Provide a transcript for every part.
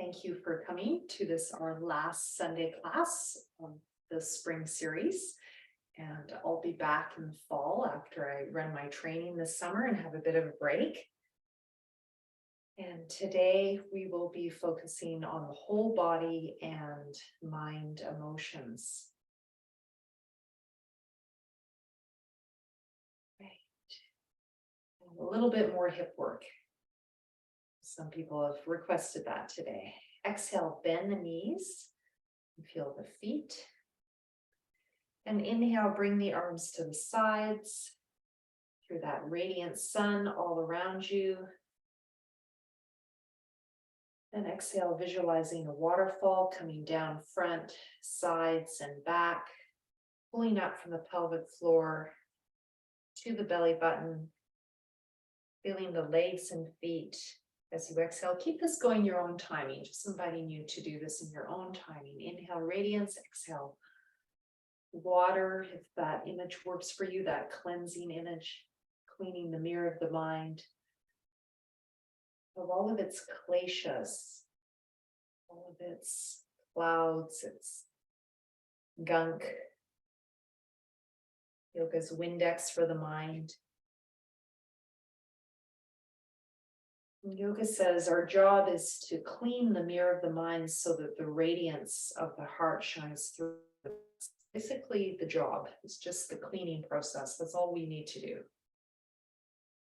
Thank you for coming to this, our last Sunday class of the spring series. And I'll be back in the fall after I run my training this summer and have a bit of a break. And today we will be focusing on the whole body and mind emotions. Right. And a little bit more hip work. Some people have requested that today. Exhale, bend the knees and feel the feet. And inhale, bring the arms to the sides through that radiant sun all around you. And exhale, visualizing a waterfall coming down front, sides, and back, pulling up from the pelvic floor to the belly button, feeling the legs and feet. As you exhale, keep this going your own timing, just inviting you to do this in your own timing. Inhale, radiance, exhale, water, if that image works for you, that cleansing image, cleaning the mirror of the mind, of all of its kleshas, all of its clouds, its gunk. Yoga's Windex for the mind. Yoga says our job is to clean the mirror of the mind so that the radiance of the heart shines through. Basically, the job is just the cleaning process. That's all we need to do.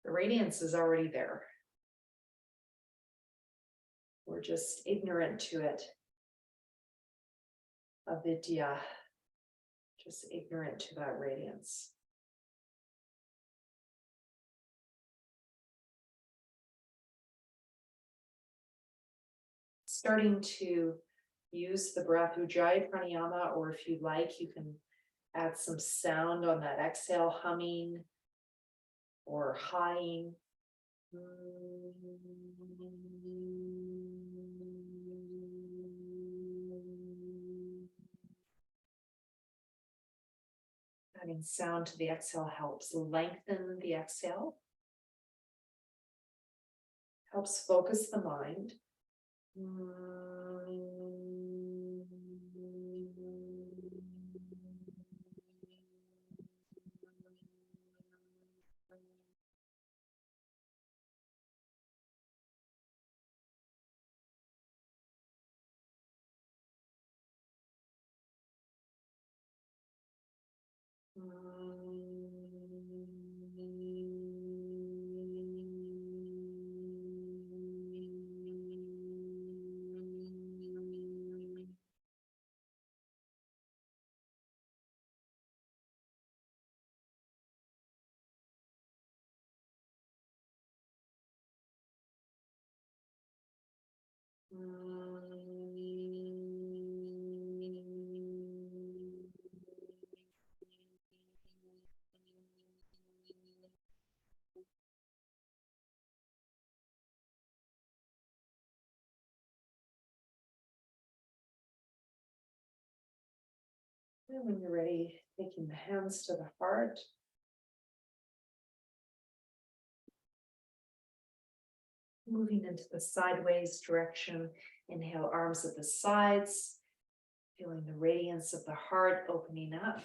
The radiance is already there. We're just ignorant to it. Avidya, just ignorant to that radiance. Starting to use the breath, Ujjayi Pranayama, or if you'd like, you can add some sound on that exhale, humming or high-ing. Adding sound to the exhale helps lengthen the exhale, helps focus the mind. And when you're ready, taking the hands to the heart. Moving into the sideways direction. Inhale, arms at the sides. Feeling the radiance of the heart opening up.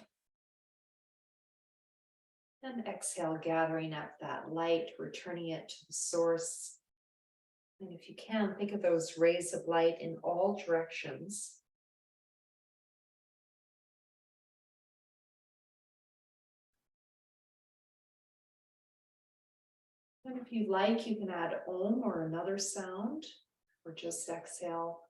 And exhale, gathering up that light, returning it to the source. And if you can, think of those rays of light in all directions. And if you'd like, you can add Om or another sound, or just exhale.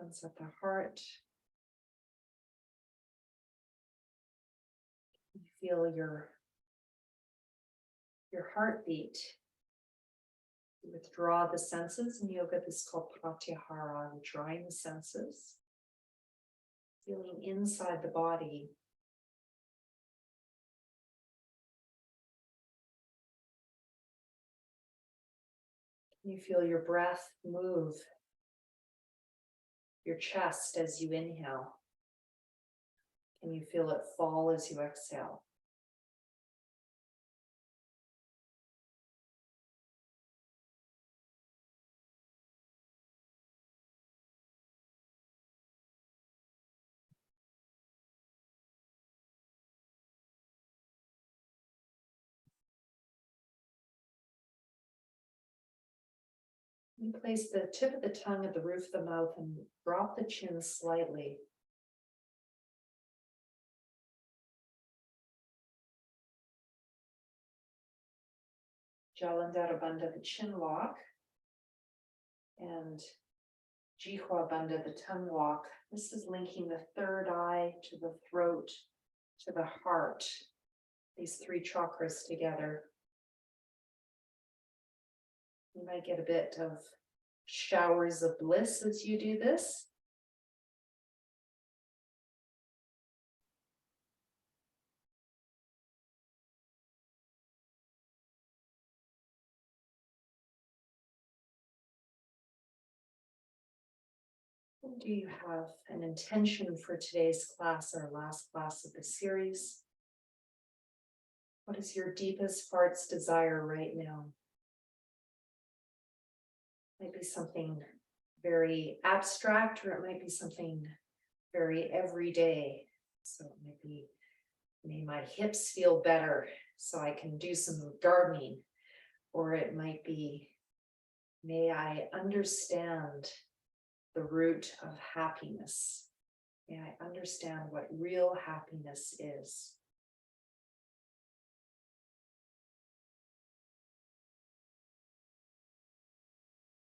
Hands at the heart. You feel your heartbeat. You withdraw the senses. In yoga, this is called pratyahara, withdrawing the senses. Feeling inside the body. You feel your breath move your chest as you inhale. Can you feel it fall as you exhale? You place the tip of the tongue at the roof of the mouth and drop the chin slightly. Jalandhara Bandha, the chin lock, and Jihwa Bandha, the tongue lock. This is linking the third eye to the throat, to the heart, these three chakras together. You might get a bit of showers of bliss as you do this. Do you have an intention for today's class, our last class of the series? What is your deepest heart's desire right now? Might be something very abstract, or it might be something very everyday. So it might be, may my hips feel better so I can do some gardening. Or it might be, may I understand the root of happiness. May I understand what real happiness is.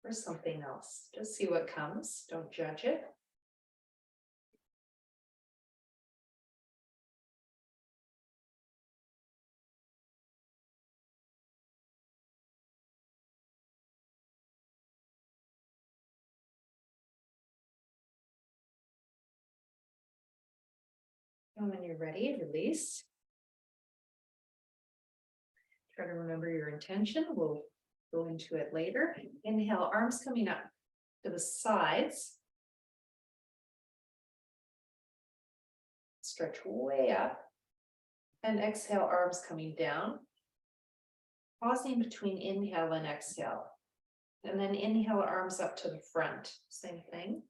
Or something else. Just see what comes. Don't judge it. And when you're ready, release. Try to remember your intention. We'll go into it later. Inhale, arms coming up to the sides. Stretch way up. And exhale, arms coming down. Pausing between inhale and exhale. And then inhale, arms up to the front. Same thing.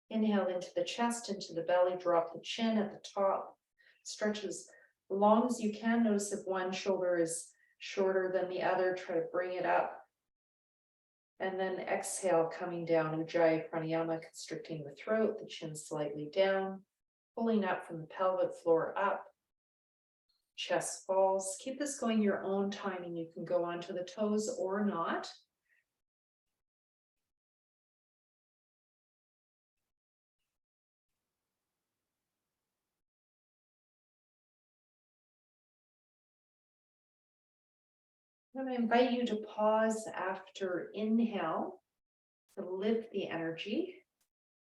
Inhale into the chest, into the belly, drop the chin at the top. Stretch as long as you can. Notice if one shoulder is shorter than the other, try to bring it up. And then exhale, coming down, Ujjayi Pranayama, constricting the throat, the chin slightly down, pulling up from the pelvic floor up. Chest falls. Keep this going your own timing. You can go onto the toes or not. And I invite you to pause after inhale to lift the energy.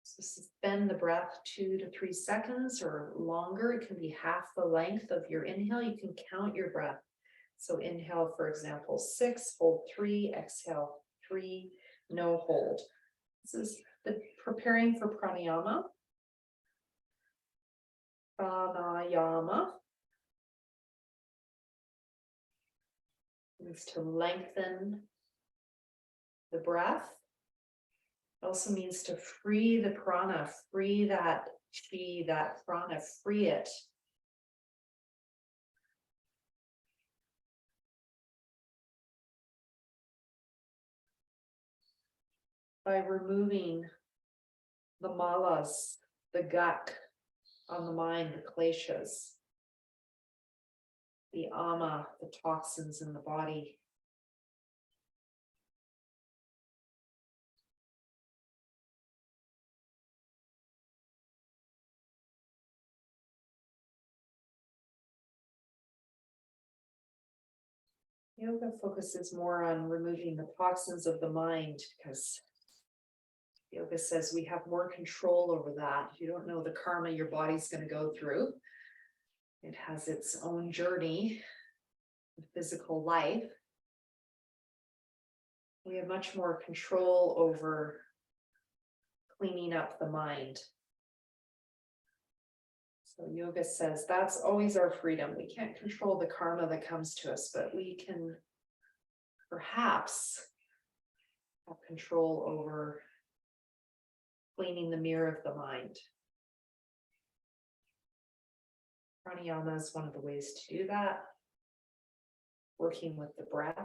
So suspend the breath 2 to 3 seconds or longer. It can be half the length of your inhale. You can count your breath. So inhale, for example, 6, hold 3, exhale 3, no hold. This is the preparing for pranayama. Pranayama means to lengthen the breath. It also means to free the prana, free that chi, that prana, free it. By removing the malas, the guk on the mind, the kleshas, the ama, the toxins in the body. Yoga focuses more on removing the toxins of the mind because yoga says we have more control over that. You don't know the karma your body's going to go through. It has its own journey, physical life. We have much more control over cleaning up the mind. So yoga says that's always our freedom. We can't control the karma that comes to us, but we can perhaps have control over cleaning the mirror of the mind. Pranayama is one of the ways to do that. Working with the breath.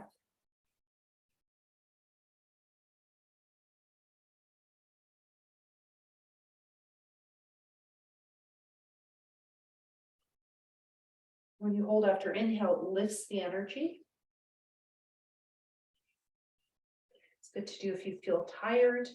When you hold after inhale, it lifts the energy. It's good to do if you feel tired.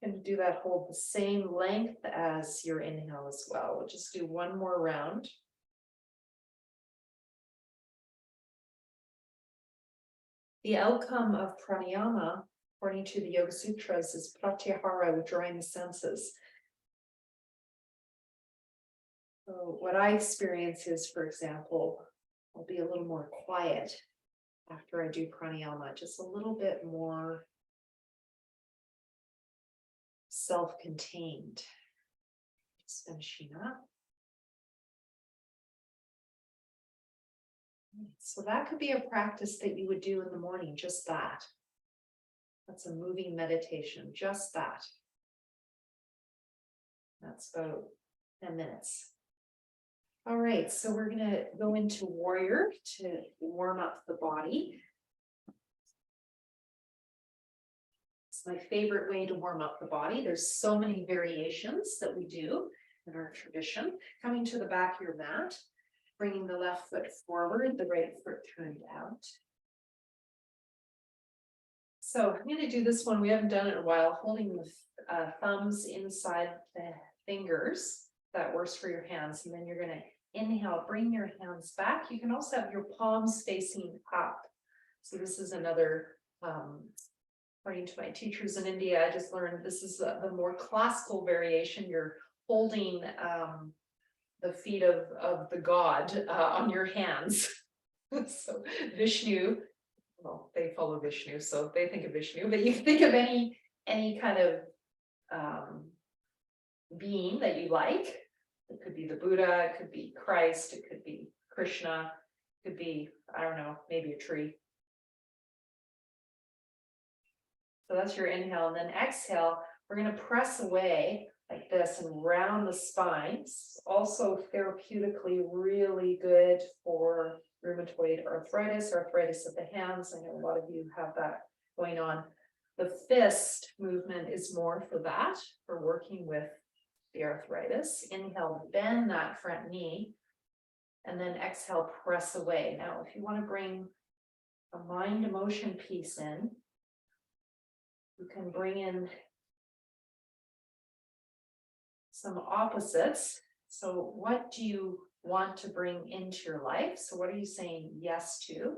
And to do that, hold the same length as your inhale as well. We'll just do one more round. The outcome of pranayama, according to the Yoga Sutras, is pratyahara, withdrawing the senses. So what I experience is, for example, I'll be a little more quiet after I do pranayama, just a little bit more self-contained. Just finishing up. So that could be a practice that you would do in the morning, just that. That's a moving meditation, just that. That's about 10 minutes. All right, so we're going to go into warrior to warm up the body. It's my favorite way to warm up the body. There's so many variations that we do in our tradition. Coming to the back of your mat, bringing the left foot forward, the right foot turned out. So I'm going to do this one. We haven't done it in a while, holding the thumbs inside the fingers. That works for your hands. And then you're going to inhale, bring your hands back. You can also have your palms facing up. So this is another, according to my teachers in India, I just learned this is the more classical variation. You're holding the feet of the god on your hands. So Vishnu, well, they follow Vishnu, so they think of Vishnu, but you can think of any kind of being that you like. It could be the Buddha, it could be Christ, it could be Krishna, it could be, I don't know, maybe a tree. So that's your inhale, and then exhale, we're going to press away like this and round the spine. It's also therapeutically really good for rheumatoid arthritis, arthritis of the hands. I know a lot of you have that going on. The fist movement is more for that, for working with the arthritis. Inhale, bend that front knee, and then exhale, press away. Now, if you want to bring a mind emotion piece in, you can bring in some opposites. So what do you want to bring into your life? So what are you saying yes to?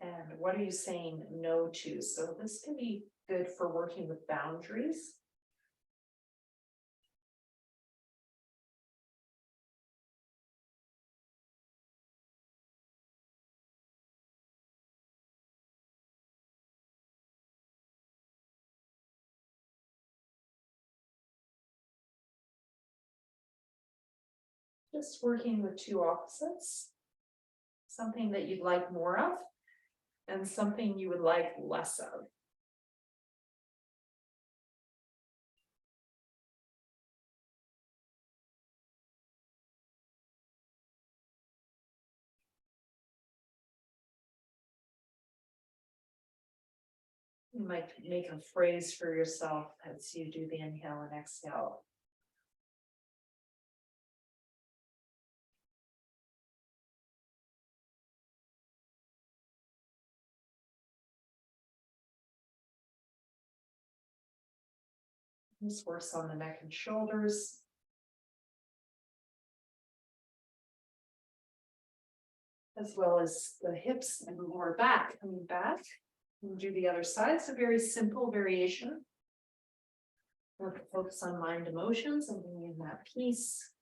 And what are you saying no to? So this can be good for working with boundaries. Just working with two opposites, something that you'd like more of and something you would like less of. You might make a phrase for yourself as you do the inhale and exhale. This works on the neck and shoulders. As well as the hips and lower back, coming back. We'll do the other side. It's a very simple variation. We'll focus on mind emotions and bringing in that peace.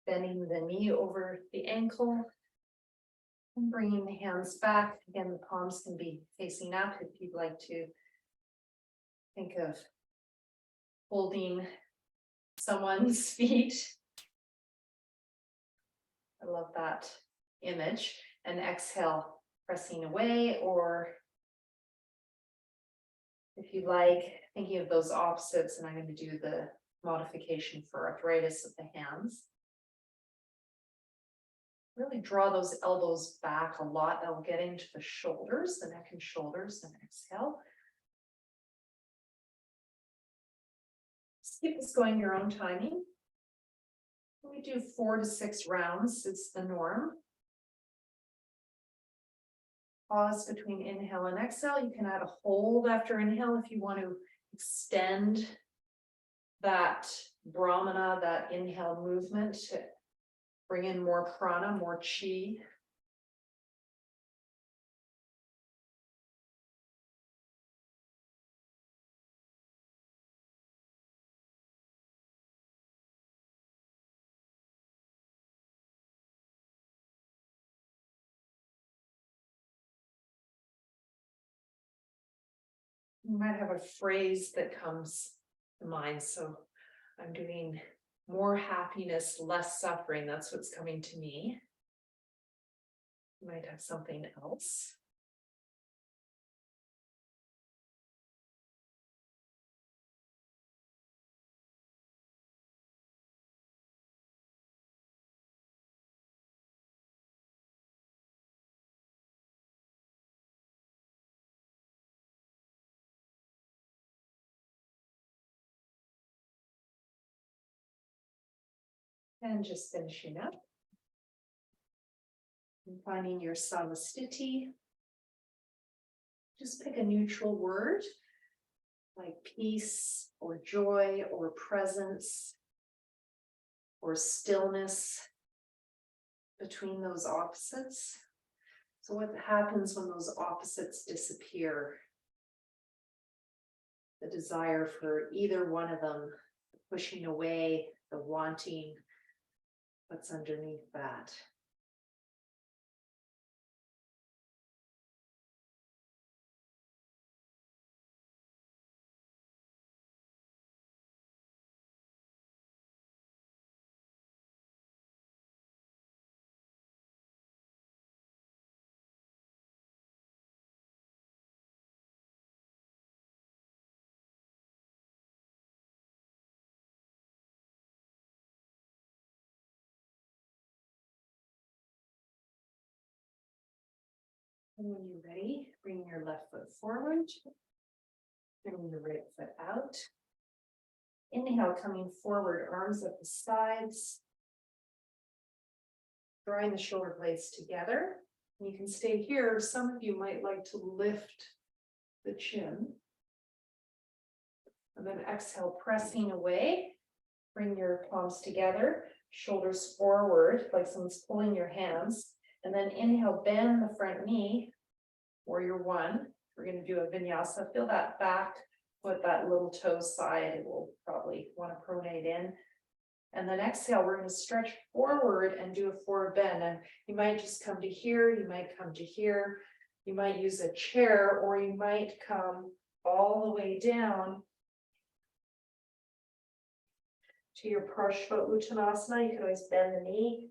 Bending the knee over the ankle. And bringing the hands back. Again, the palms can be facing up if you'd like to think of holding someone's feet. I love that image. And exhale, pressing away, or if you like, thinking of those opposites, and I'm going to do the modification for arthritis of the hands. Really draw those elbows back a lot. That'll get into the shoulders, the neck and shoulders, and exhale. Just keep this going your own timing. We do 4 to 6 rounds, it's the norm. Pause between inhale and exhale. You can add a hold after inhale if you want to extend that brahmana, that inhale movement to bring in more prana, more chi. You might have a phrase that comes to mind. So I'm doing more happiness, less suffering. That's what's coming to me. You might have something else. And just finishing up. And finding your samastiti. Just pick a neutral word like peace or joy or presence or stillness between those opposites. So what happens when those opposites disappear? The desire for either one of them, the pushing away, the wanting, what's underneath that? And when you're ready, bring your left foot forward. Bring your right foot out. Inhale, coming forward, arms at the sides. Drawing the shoulder blades together. And you can stay here. Some of you might like to lift the chin. And then exhale, pressing away. Bring your palms together, shoulders forward, like someone's pulling your hands. And then inhale, bend the front knee, warrior one. We're going to do a vinyasa. Feel that back foot, that little toe side. It will probably want to pronate in. And then exhale, we're going to stretch forward and do a forward bend. And you might just come to here. You might come to here. You might use a chair, or you might come all the way down to your Parshva Uttanasana. You can always bend the knee.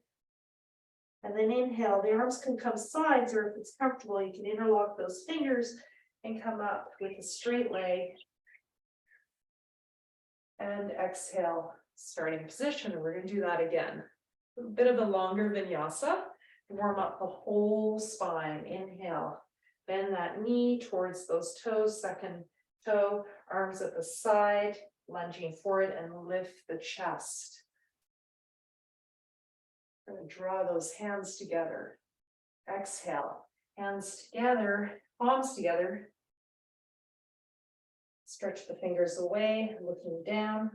And then inhale, the arms can come sides, or if it's comfortable, you can interlock those fingers and come up with a straight leg. And exhale, starting position. And we're going to do that again. A bit of a longer vinyasa. Warm up the whole spine. Inhale, bend that knee towards those toes, second toe, arms at the side, lunging forward, and lift the chest. We're going to draw those hands together. Exhale, hands together, palms together. Stretch the fingers away, looking down.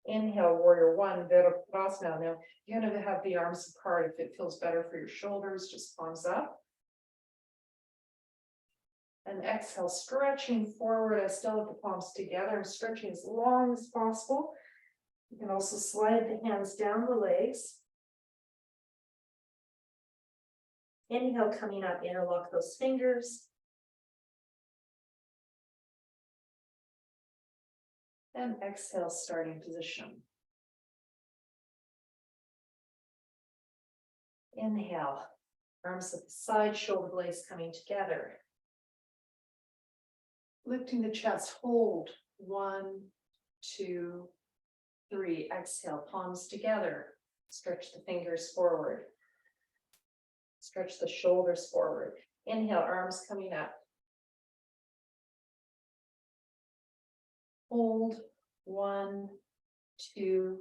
Inhale, warrior one, Virabhadrasana. Now, you're going to have the arms apart. If it feels better for your shoulders, just palms up. And exhale, stretching forward. I still have the palms together. I'm stretching as long as possible. You can also slide the hands down the legs. Inhale, coming up, interlock those fingers. And exhale, starting position. Inhale, arms at the side, shoulder blades coming together. Lifting the chest, hold. 1, 2, 3. Exhale, palms together. Stretch the fingers forward. Stretch the shoulders forward. Inhale, arms coming up. Hold. 1, 2,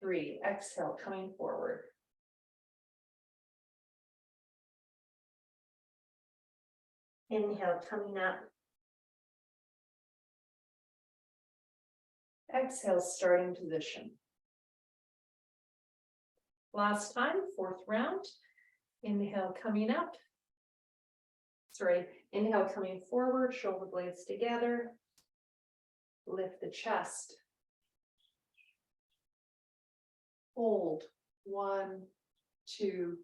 3. Exhale, coming forward. Inhale, coming up. Exhale, starting position. Last time, 4th round. Inhale, coming up. Inhale, coming forward, shoulder blades together. Lift the chest. Hold. 1, 2,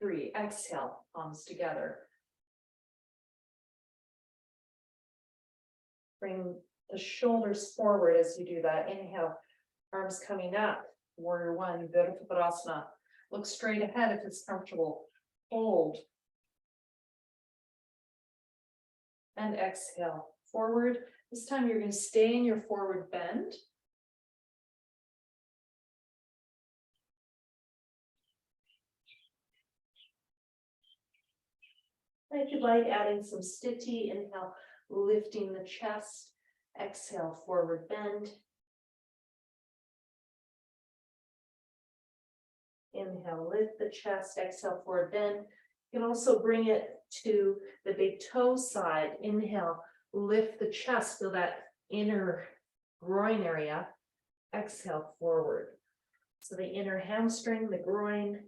3. Exhale, palms together. Bring the shoulders forward as you do that. Inhale, arms coming up. Warrior one, Virabhadrasana. Look straight ahead if it's comfortable. Hold. And exhale, forward. This time you're going to stay in your forward bend. If you like, adding some sthiti. Inhale, lifting the chest. Exhale, forward bend. Inhale, lift the chest. Exhale, forward bend. You can also bring it to the big toe side. Inhale, lift the chest. Feel that inner groin area. Exhale, forward. So the inner hamstring, the groin,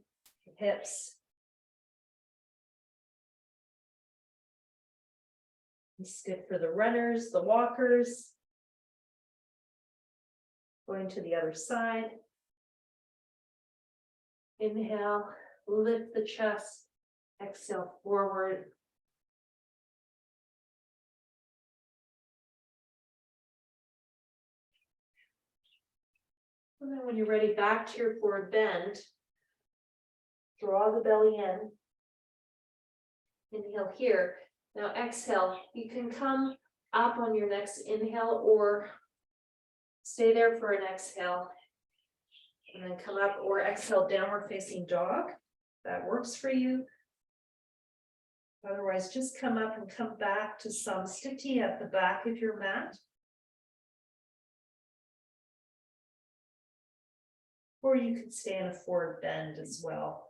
the hips. It's good for the runners, the walkers. Going to the other side. Inhale, lift the chest. Exhale, forward. And then when you're ready, back to your forward bend. Draw the belly in. Inhale here. Now exhale. You can come up on your next inhale or stay there for an exhale. And then come up or exhale, downward facing dog. That works for you. Otherwise, just come up and come back to some sthiti at the back of your mat. Or you could stay in a forward bend as well.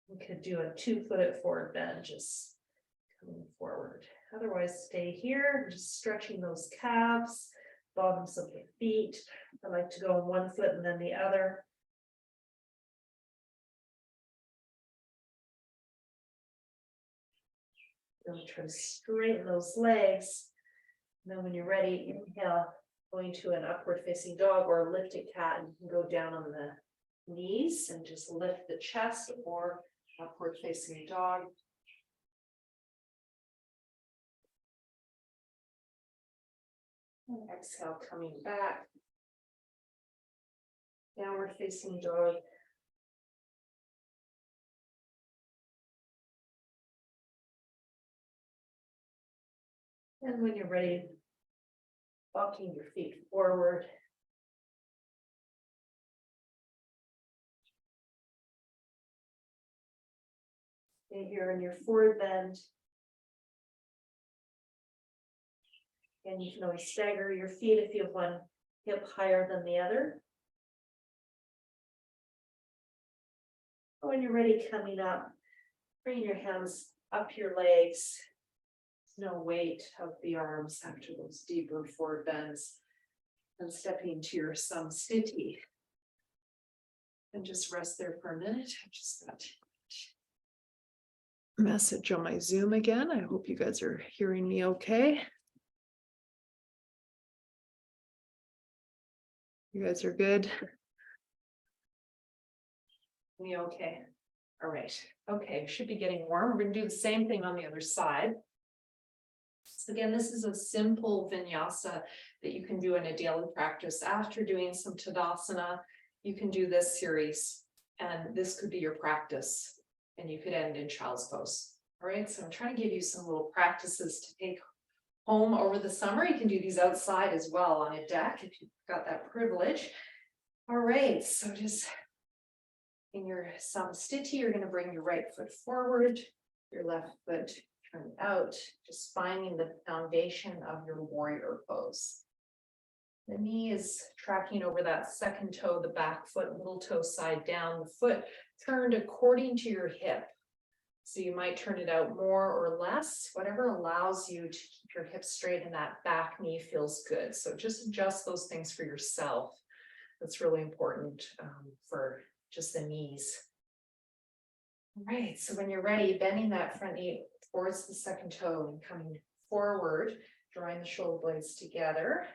We could do a 2-foot forward bend, just coming forward. Otherwise, stay here, just stretching those calves, bottoms of the feet. I like to go on 1 foot and then the other. Really try to straighten those legs. And then when you're ready, inhale, going to an upward facing dog or a lifted cat, and you can go down on the knees and just lift the chest or upward facing dog. And exhale, coming back. Downward facing dog. And when you're ready, walking your feet forward. Stay here in your forward bend. And you can always stagger your feet if you have one hip higher than the other. When you're ready, coming up, bring your hands up your legs. No weight of the arms after those deeper forward bends. And stepping to your samastiti. And just rest there for a minute. I just got a message on my Zoom again. I hope you guys are hearing me okay. You guys are good. Me okay? All right. Okay, should be getting warm. We're gonna do the same thing on the other side. So again, this is a simple vinyasa that you can do in a daily practice. After doing some Tadasana, you can do this series, and this could be your practice, and you could end in child's pose. All right, so I'm trying to give you some little practices to take home over the summer. You can do these outside as well on a deck if you've got that privilege. All right, so just in your samastiti, you're going to bring your right foot forward, your left foot turn out, just finding the foundation of your warrior pose. The knee is tracking over that second toe, the back foot, little toe side down, the foot turned according to your hip. So you might turn it out more or less, whatever allows you to keep your hips straight and that back knee feels good. So just adjust those things for yourself. That's really important for just the knees. All right, so when you're ready, bending that front knee towards the second toe and coming forward, drawing the shoulder blades together.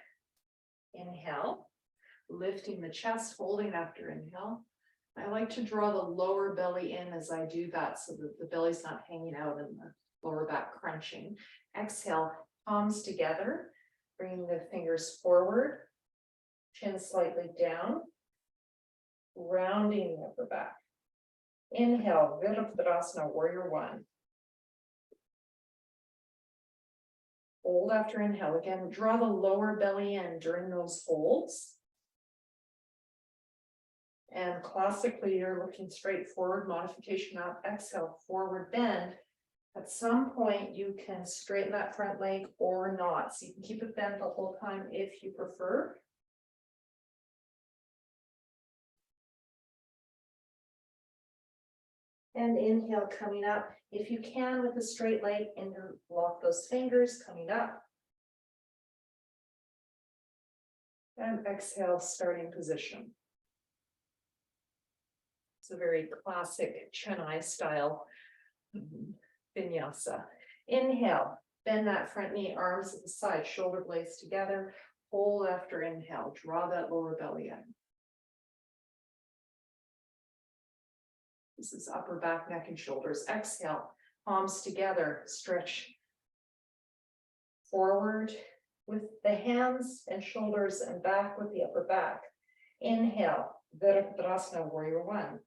Inhale, lifting the chest, holding after inhale. I like to draw the lower belly in as I do that so that the belly's not hanging out and the lower back crunching. Exhale, palms together, bringing the fingers forward, chin slightly down, rounding the upper back. Inhale, Virabhadrasana, warrior one. Hold after inhale. Again, draw the lower belly in during those holds. And classically, you're looking straight forward, modification up, exhale, forward bend. At some point, you can straighten that front leg or not. So you can keep it bent the whole time if you prefer. And inhale, coming up. If you can, with a straight leg, interlock those fingers, coming up. And exhale, starting position. It's a very classic Chennai style vinyasa. Inhale, bend that front knee, arms at the side, shoulder blades together. Hold after inhale, draw that lower belly in. This is upper back, neck, and shoulders. Exhale, palms together, stretch forward with the hands and shoulders and back with the upper back. Inhale, Virabhadrasana, warrior one.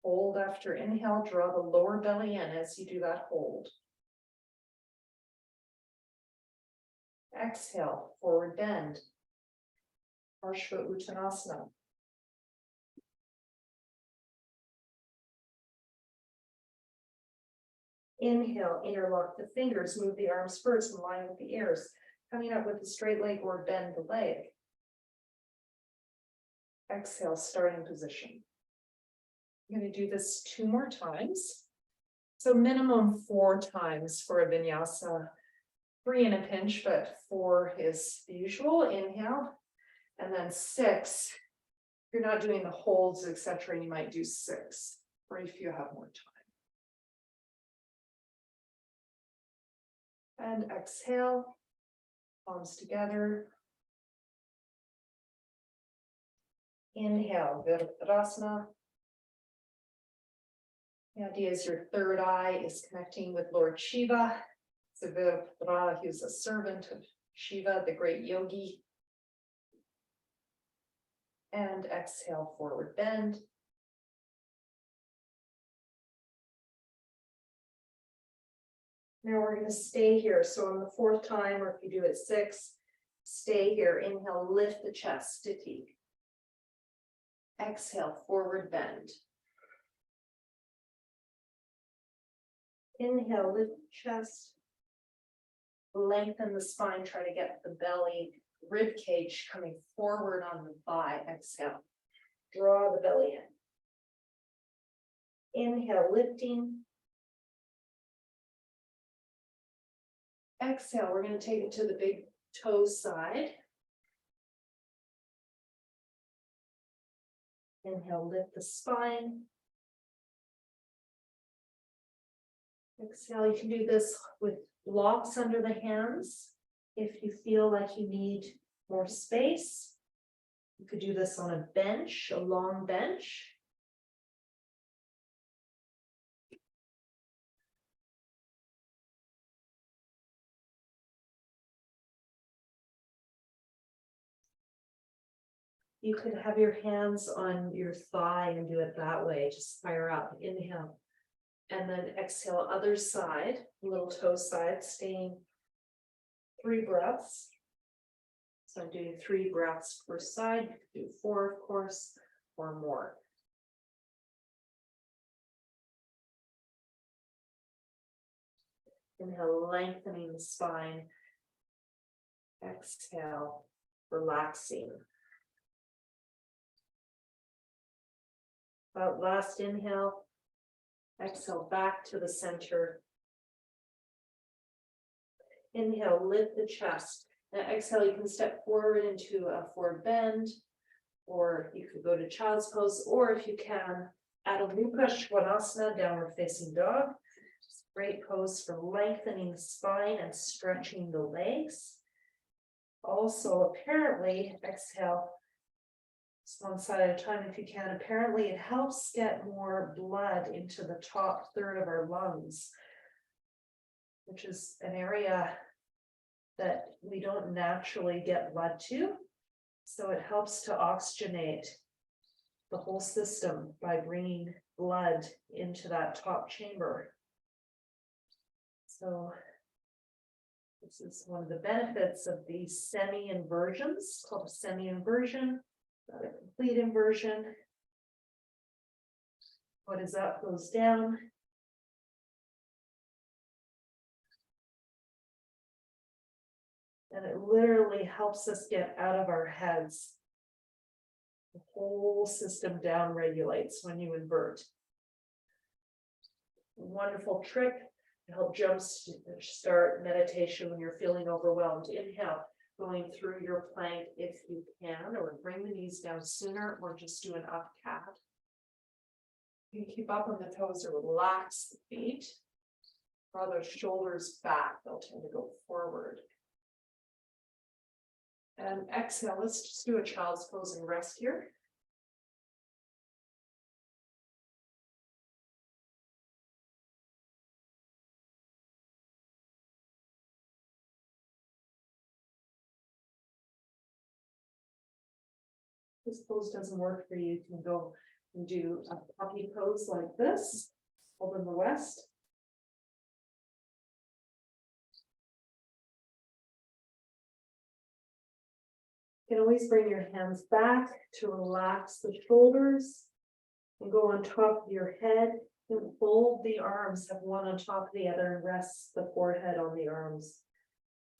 Hold after inhale, draw the lower belly in as you do that hold. Exhale, forward bend. Parshva Uttanasana. Inhale, interlock the fingers, move the arms first in line with the ears, coming up with a straight leg or bend the leg. Exhale, starting position. I'm going to do this 2 more times. So minimum 4 times for a vinyasa, 3 in a pinch, but 4 is the usual. Inhale, and then 6. If you're not doing the holds, etc., you might do 6, or if you have more time. And exhale, palms together. Inhale, Virabhadrasana. The idea is your third eye is connecting with Lord Shiva. So Virabhadra, he was a servant of Shiva, the great yogi. And exhale, forward bend. Now we're going to stay here. So on the 4th time, or if you do it 6, stay here. Inhale, lift the chest, sthiti. Exhale, forward bend. Inhale, lift the chest. Lengthen the spine, try to get the belly, rib cage coming forward on the thigh. Exhale, draw the belly in. Inhale, lifting. Exhale, we're going to take it to the big toe side. Inhale, lift the spine. Exhale, you can do this with blocks under the hands. If you feel like you need more space, you could do this on a bench, a long bench. You could have your hands on your thigh and do it that way, just fire up, inhale. And then exhale, other side, little toe side, staying 3 breaths. So I'm doing 3 breaths per side, you could do 4, of course, or more. Inhale, lengthening the spine. Exhale, relaxing. Last inhale, exhale back to the center. Inhale, lift the chest. Now exhale, you can step forward into a forward bend, or you could go to child's pose, or if you can, Adho Mukha Svanasana, downward facing dog. Great pose for lengthening the spine and stretching the legs. Also, apparently, exhale, just one side at a time if you can. Apparently, it helps get more blood into the top third of our lungs, which is an area that we don't naturally get blood to. So it helps to oxygenate the whole system by bringing blood into that top chamber. So this is one of the benefits of the semi-inversions, called a semi-inversion, not a complete inversion. What is up goes down. And it literally helps us get out of our heads. The whole system down regulates when you invert. Wonderful trick to help jumpstart meditation when you're feeling overwhelmed. Inhale, going through your plank if you can, or bring the knees down sooner, or just do an up cat. You can keep up on the toes or relax the feet. Draw those shoulders back, they'll tend to go forward. And exhale, let's just do a child's pose and rest here. This pose doesn't work for you, you can go and do a puppy pose like this, open the west. You can always bring your hands back to relax the shoulders and go on top of your head and fold the arms, have one on top of the other, and rest the forehead on the arms.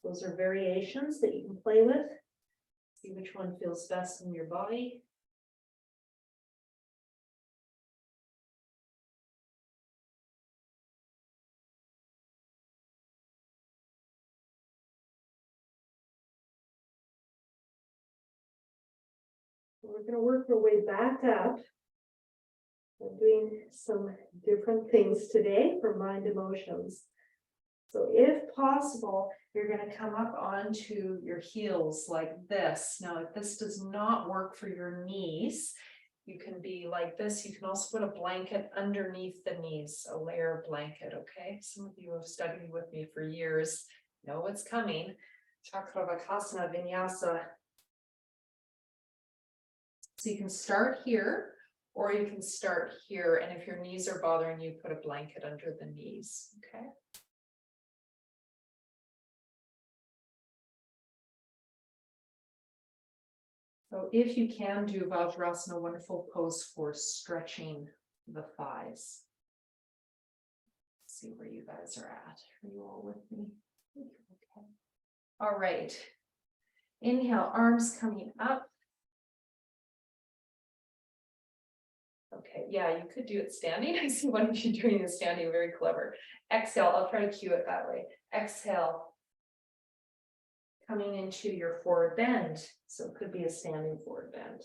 Those are variations that you can play with. See which one feels best in your body. We're going to work our way back up. I'm doing some different things today for mind emotions. So if possible, you're going to come up onto your heels like this. Now, if this does not work for your knees, you can be like this. You can also put a blanket underneath the knees, a layer blanket, okay? Some of you have studied with me for years, know what's coming. Chakravakasana Vinyasa. So you can start here, or you can start here. And if your knees are bothering you, put a blanket under the knees, okay? So if you can do Vajrasana, wonderful pose for stretching the thighs. Let's see where you guys are at. Are you all with me? Okay. All right. Inhale, arms coming up. Okay, yeah, you could do it standing. I see one of you doing it standing, very clever. Exhale, I'll try to cue it that way. Exhale, coming into your forward bend. So it could be a standing forward bend.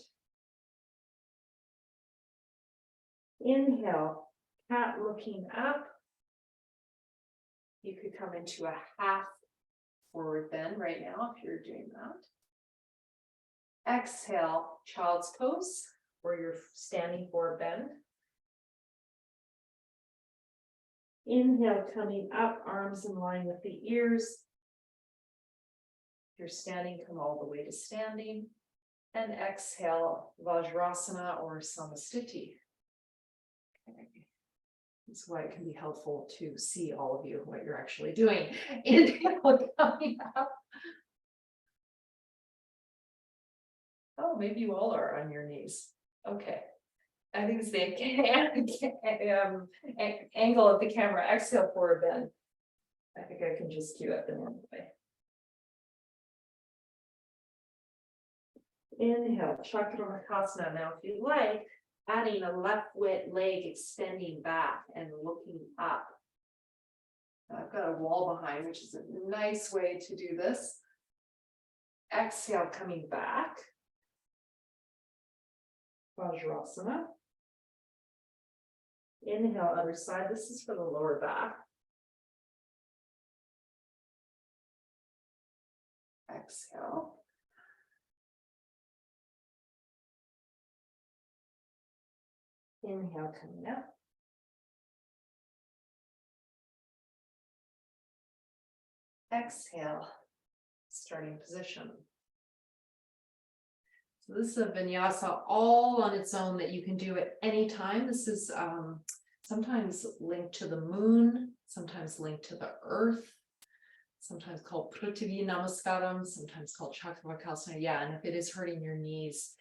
Inhale, cat looking up. You could come into a half forward bend right now if you're doing that. Exhale, child's pose, or your standing forward bend. Inhale, coming up, arms in line with the ears. If you're standing, come all the way to standing. And exhale, Vajrasana or Samastiti. Okay. That's why it can be helpful to see all of you, what you're actually doing. Inhale, coming up. Oh, maybe you all are on your knees. Okay. I think it's the angle of the camera. Exhale, forward bend. I think I can just cue it the normal way. Inhale, Chakramakasana. Now, if you like, adding a left leg extending back and looking up. I've got a wall behind, which is a nice way to do this. Exhale, coming back. Vajrasana. Inhale, other side. This is for the lower back. Exhale. Inhale, coming up. Exhale, starting position. So this is a vinyasa all on its own that you can do at any time. This is sometimes linked to the moon, sometimes linked to the earth, sometimes called Prithvi Namaskaram, sometimes called Chakramakasana. Yeah, and if it is hurting your knees,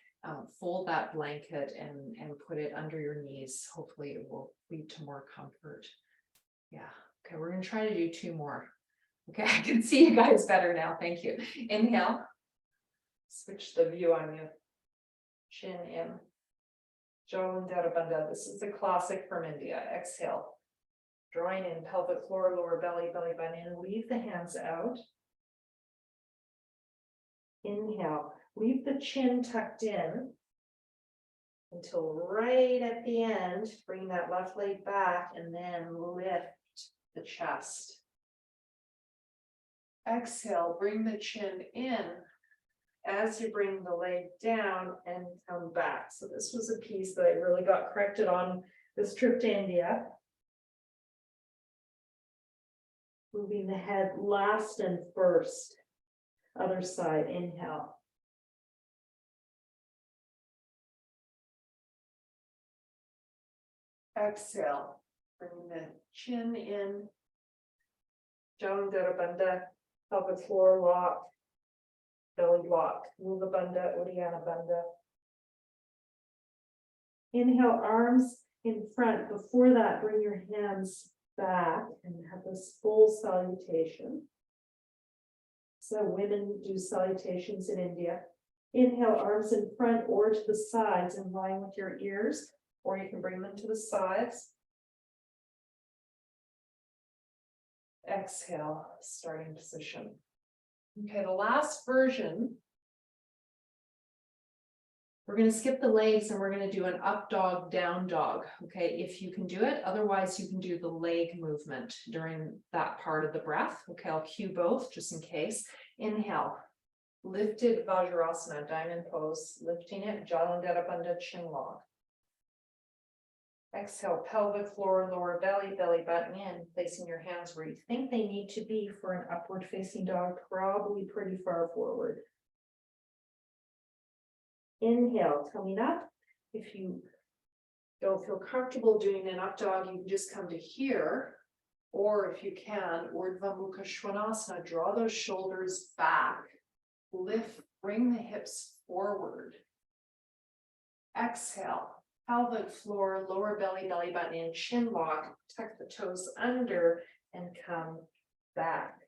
fold that blanket and put it under your knees. Hopefully it will lead to more comfort. Yeah. Okay, we're going to try to do 2 more. Okay, I can see you guys better now. Thank you. Inhale. Switch the view on you. Chin in. Jalandhara Bandha. This is the classic from India. Exhale. Drawing in pelvic floor, lower belly, belly button in. Leave the hands out. Inhale. Leave the chin tucked in until right at the end. Bring that left leg back and then lift the chest. Exhale, bring the chin in as you bring the leg down and come back. So this was a piece that I really got corrected on this trip to India. Moving the head last and first. Other side, inhale. Exhale, bring the chin in. Jalandhara Bandha, pelvic floor lock, belly lock, Mula Bandha, Uddiyana Bandha. Inhale, arms in front. Before that, bring your hands back and have this full salutation. So women do salutations in India. Inhale, arms in front or to the sides in line with your ears, or you can bring them to the sides. Exhale, starting position. Okay, the last version, we're going to skip the legs and we're going to do an up dog, down dog. Okay, if you can do it, otherwise you can do the leg movement during that part of the breath. Okay, I'll cue both just in case. Inhale, lifted Vajrasana, diamond pose, lifting it, Jalandhara Bandha, chin lock. Exhale, pelvic floor, lower belly, belly button in, placing your hands where you think they need to be for an upward facing dog, probably pretty far forward. Inhale, coming up. If you don't feel comfortable doing an up dog, you can just come to here, or if you can, Urdhva Mukha Svanasana, draw those shoulders back, lift, bring the hips forward. Exhale. Pelvic floor, lower belly, belly button in, chin lock, tuck the toes under and come back.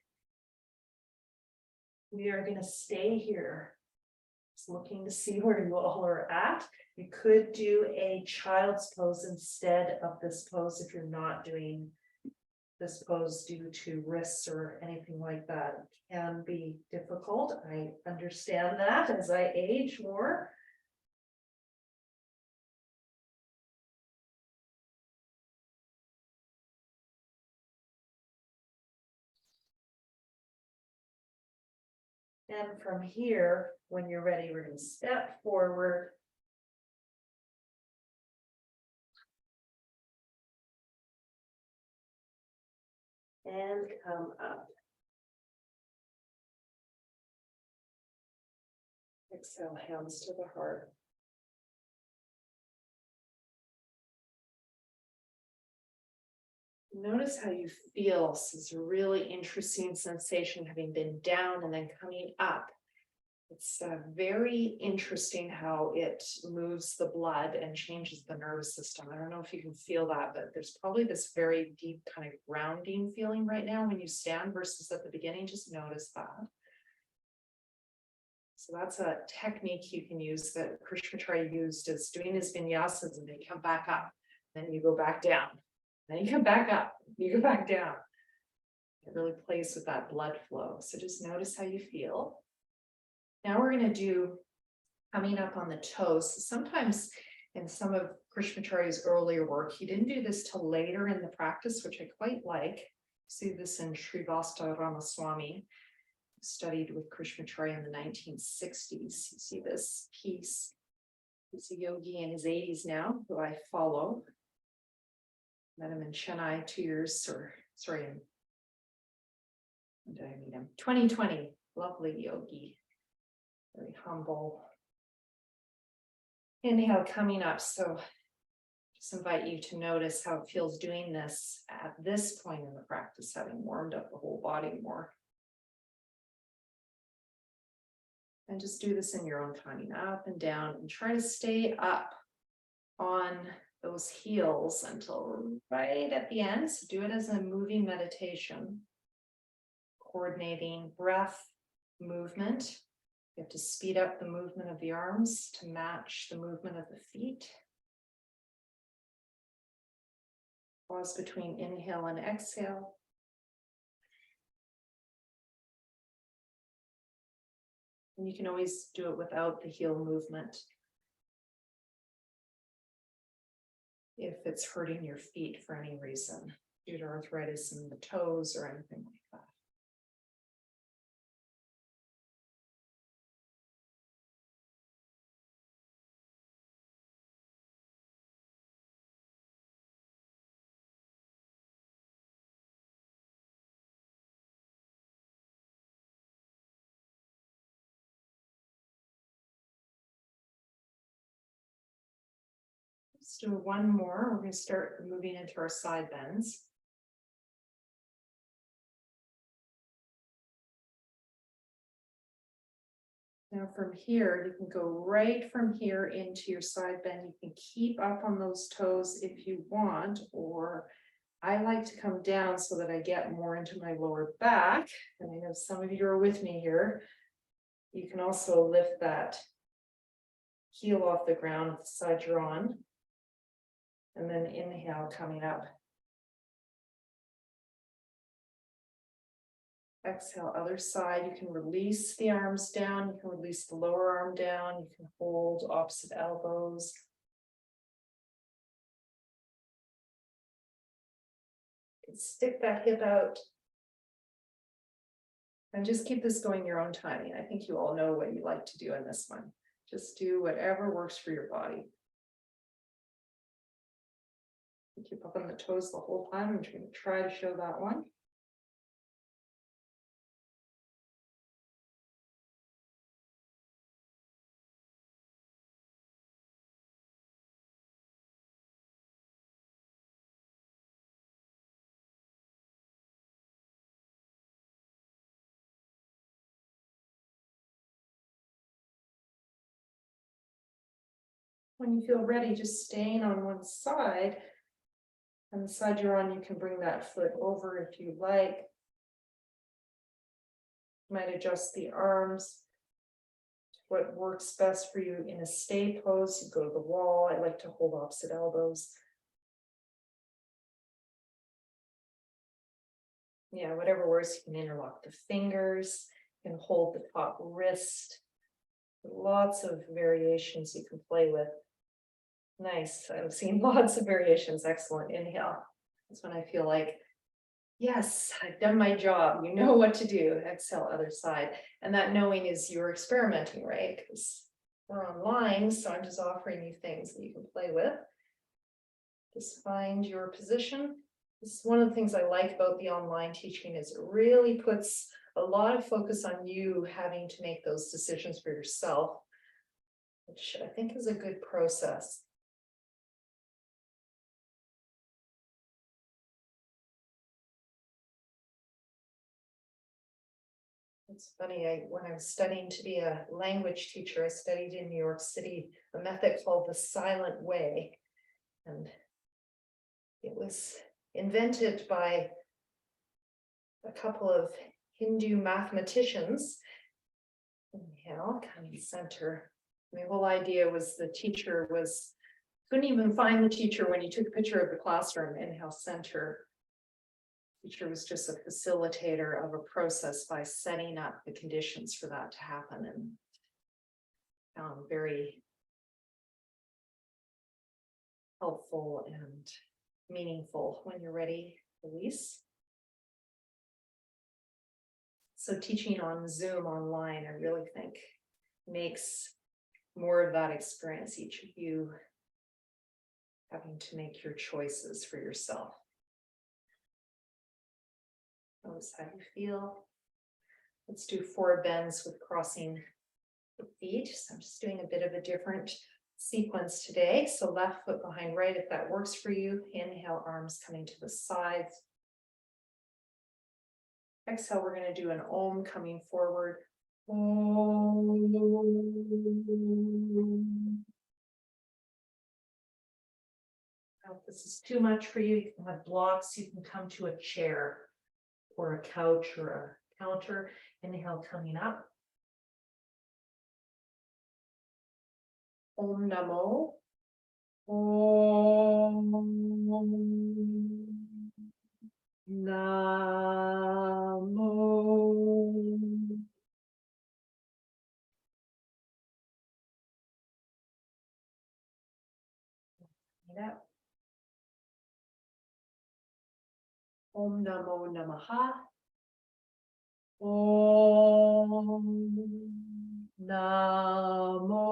We are going to stay here. Just looking to see where you all are at. You could do a child's pose instead of this pose if you're not doing this pose due to wrists or anything like that. It can be difficult. I understand that as I age more. And from here, when you're ready, we're going to step forward. And come up. Exhale, hands to the heart. Notice how you feel. This is a really interesting sensation, having been down and then coming up. It's very interesting how it moves the blood and changes the nervous system. I don't know if you can feel that, but there's probably this very deep kind of grounding feeling right now when you stand versus at the beginning. Just notice that. So that's a technique you can use that Krishnamacharya used, is doing his vinyasas and then you come back up, then you go back down, then you come back up, you go back down. It really plays with that blood flow. So just notice how you feel. Now we're going to do coming up on the toes. So sometimes in some of Krishnamacharya's earlier work, he didn't do this till later in the practice, which I quite like. See this in Srivastava Ramaswamy, who studied with Krishnamacharya in the 1960s. You see this piece. He's a yogi in his 80s now, who I follow. Met him in Chennai 2 years, when did I meet him? 2020, lovely yogi. Very humble. Inhale, coming up. So just invite you to notice how it feels doing this at this point in the practice, having warmed up the whole body more. And just do this in your own timing, up and down, and try to stay up on those heels until right at the end. So do it as a moving meditation, coordinating breath, movement. You have to speed up the movement of the arms to match the movement of the feet. Pause between inhale and exhale. And you can always do it without the heel movement if it's hurting your feet for any reason, due to arthritis in the toes or anything like that. Let's do one more. We're going to start moving into our side bends. Now from here, you can go right from here into your side bend. You can keep up on those toes if you want, or I like to come down so that I get more into my lower back. And I know some of you are with me here. You can also lift that heel off the ground, the side you're on. And then inhale, coming up. Exhale, other side. You can release the arms down. You can release the lower arm down. You can hold opposite elbows. You can stick that hip out. And just keep this going your own timing. I think you all know what you like to do in this one. Just do whatever works for your body. Keep up on the toes the whole time. I'm going to try to show that one. When you feel ready, just staying on one side. And the side you're on, you can bring that foot over if you like. You might adjust the arms to what works best for you. In a stay pose, you go to the wall. I like to hold opposite elbows. Yeah, whatever works, you can interlock the fingers, you can hold the top wrist. Lots of variations you can play with. Nice, I've seen lots of variations, excellent, inhale. That's when I feel like, yes, I've done my job, you know what to do, exhale, other side. And that knowing is you're experimenting, right? Because we're online, so I'm just offering you things that you can play with. Just find your position. This is one of the things I like about the online teaching is it really puts a lot of focus on you having to make those decisions for yourself, which I think is a good process. It's funny, when I was studying to be a language teacher, I studied in New York City, a method called the silent way. And it was invented by a couple of Hindu mathematicians. Inhale, coming center. My whole idea was the teacher couldn't even find the teacher when you took a picture of the classroom. Inhale, center. Teacher was just a facilitator of a process by setting up the conditions for that to happen, and found very helpful and meaningful. When you're ready, release. So teaching on Zoom online, I really think makes more of that experience, each of you having to make your choices for yourself. Notice how you feel. Let's do 4 bends with crossing the feet. So I'm just doing a bit of a different sequence today. So left foot behind right, if that works for you. Inhale, arms coming to the sides. Exhale, we're going to do an Om coming forward. Om. Now, if this is too much for you, you can have blocks. You can come to a chair or a couch or a counter. Inhale, coming up. Om Namo. Om Namo. Up. Om Namo Namaha. Om Namo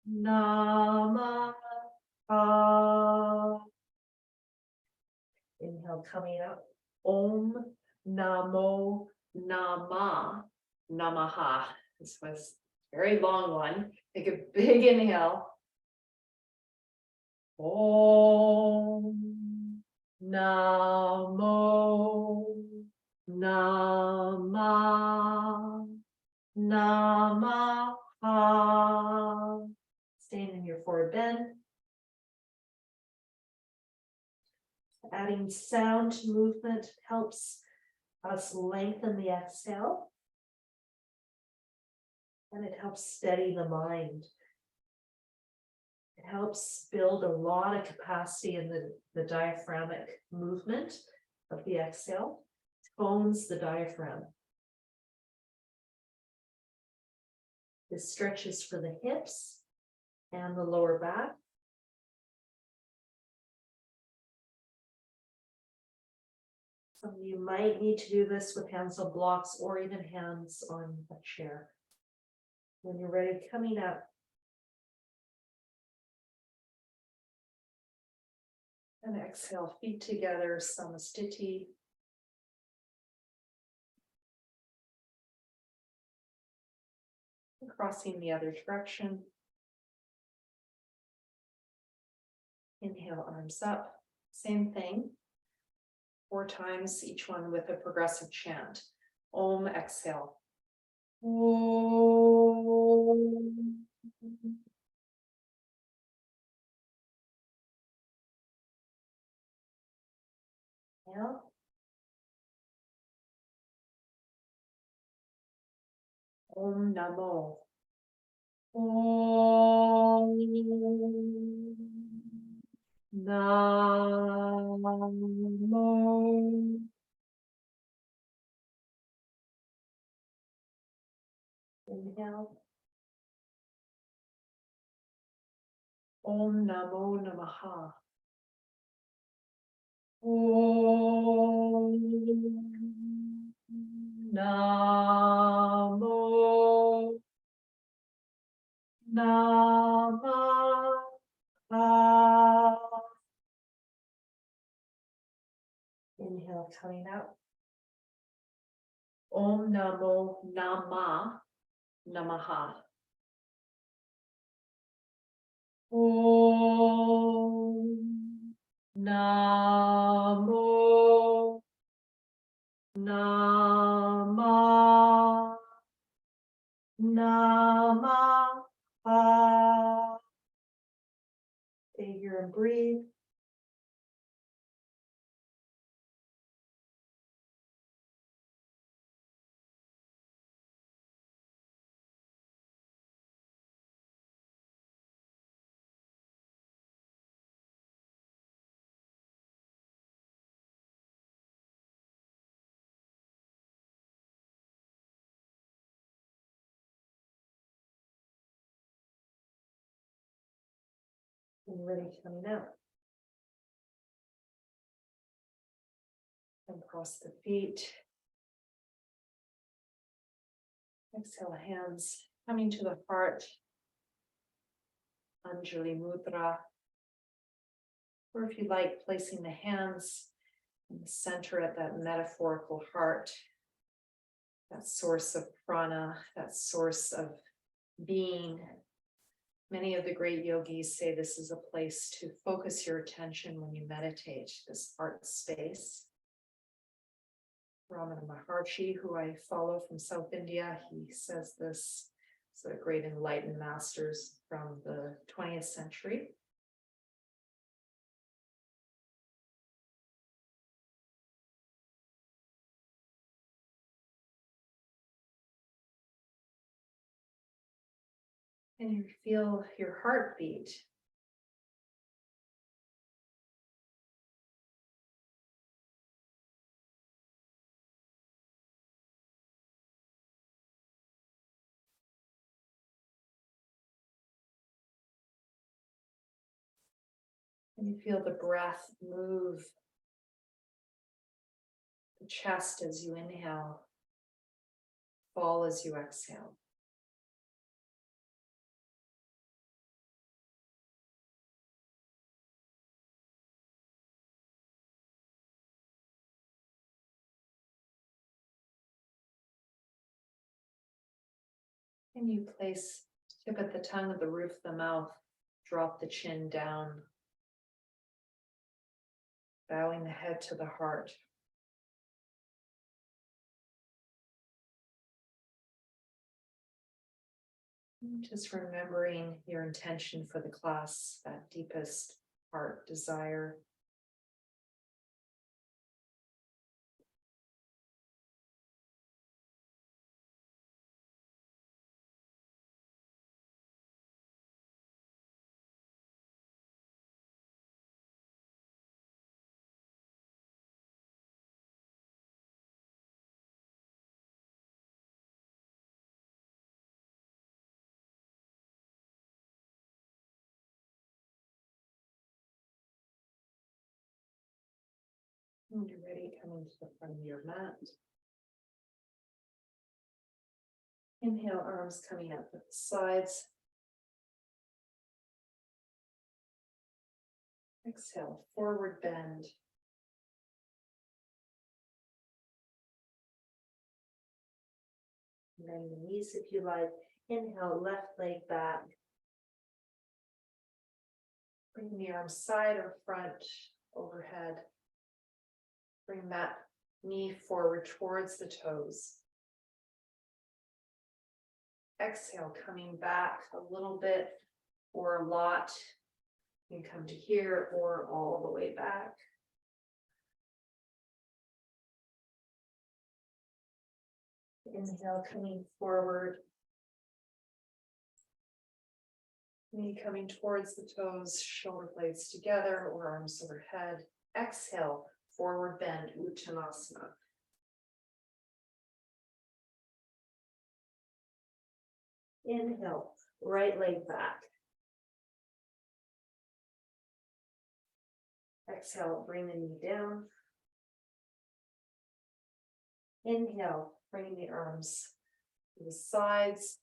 Namaha. Inhale, coming up. Om Namo Namaha. This was a very long one. Take a big inhale. Om Namo Namaha. Staying in your forward bend. Adding sound to movement helps us lengthen the exhale. And it helps steady the mind. It helps build a lot of capacity in the diaphragmic movement of the exhale. Tones the diaphragm. This stretches for the hips and the lower back. Some of you might need to do this with hands on blocks or even hands on a chair. When you're ready, coming up. And exhale, feet together, samastiti. Crossing the other direction. Inhale, arms up. Same thing. 4 times, each one with a progressive chant. Om, exhale. Om. Inhale. Om Namo. Om Namo inhale. Om Namo Namaha. Om Namo Namaha. Inhale, coming out. Om Namo Namaha. Om Namo Namaha. Stay here and breathe. And ready, coming out. And cross the feet. Exhale, hands coming to the heart. Anjali Mudra. Or if you like, placing the hands in the center at that metaphorical heart. That source of prana, that source of being. Many of the great yogis say this is a place to focus your attention when you meditate, this heart space. Ramana Maharshi, who I follow from South India, he says this. It's a great enlightened masters from the 20th century. And you feel your heartbeat. And you feel the breath move the chest as you inhale, fall as you exhale. And you place tip at the tongue of the roof of the mouth, drop the chin down, bowing the head to the heart. Just remembering your intention for the class, that deepest heart desire. When you're ready, coming to the front of your mat. Inhale, arms coming up at the sides. Exhale, forward bend. Bend the knees if you like. Inhale, left leg back. Bring the arms side or front, overhead. Bring that knee forward towards the toes. Exhale, coming back a little bit or a lot. You can come to here or all the way back. Inhale, coming forward. Knee coming towards the toes, shoulder blades together or arms overhead. Exhale, forward bend, Uttanasana. Inhale, right leg back. Exhale, bring the knee down. Inhale, bring the arms to the sides,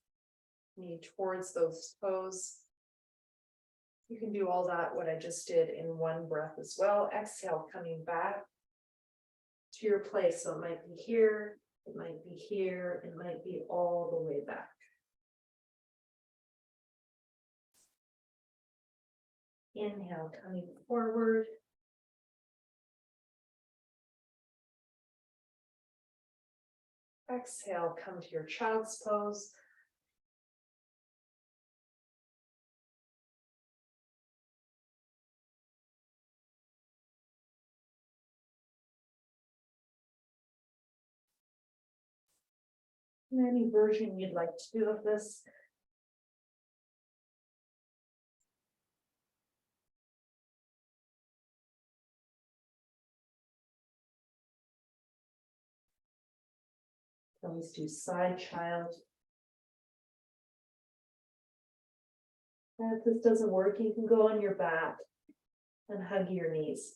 knee towards those toes. You can do all that, what I just did, in one breath as well. Exhale, coming back to your place. So it might be here, it might be here, it might be all the way back. Inhale, coming forward. Exhale, come to your child's pose. And any version you'd like to do of this. Always do side child. If this doesn't work, you can go on your back and hug your knees.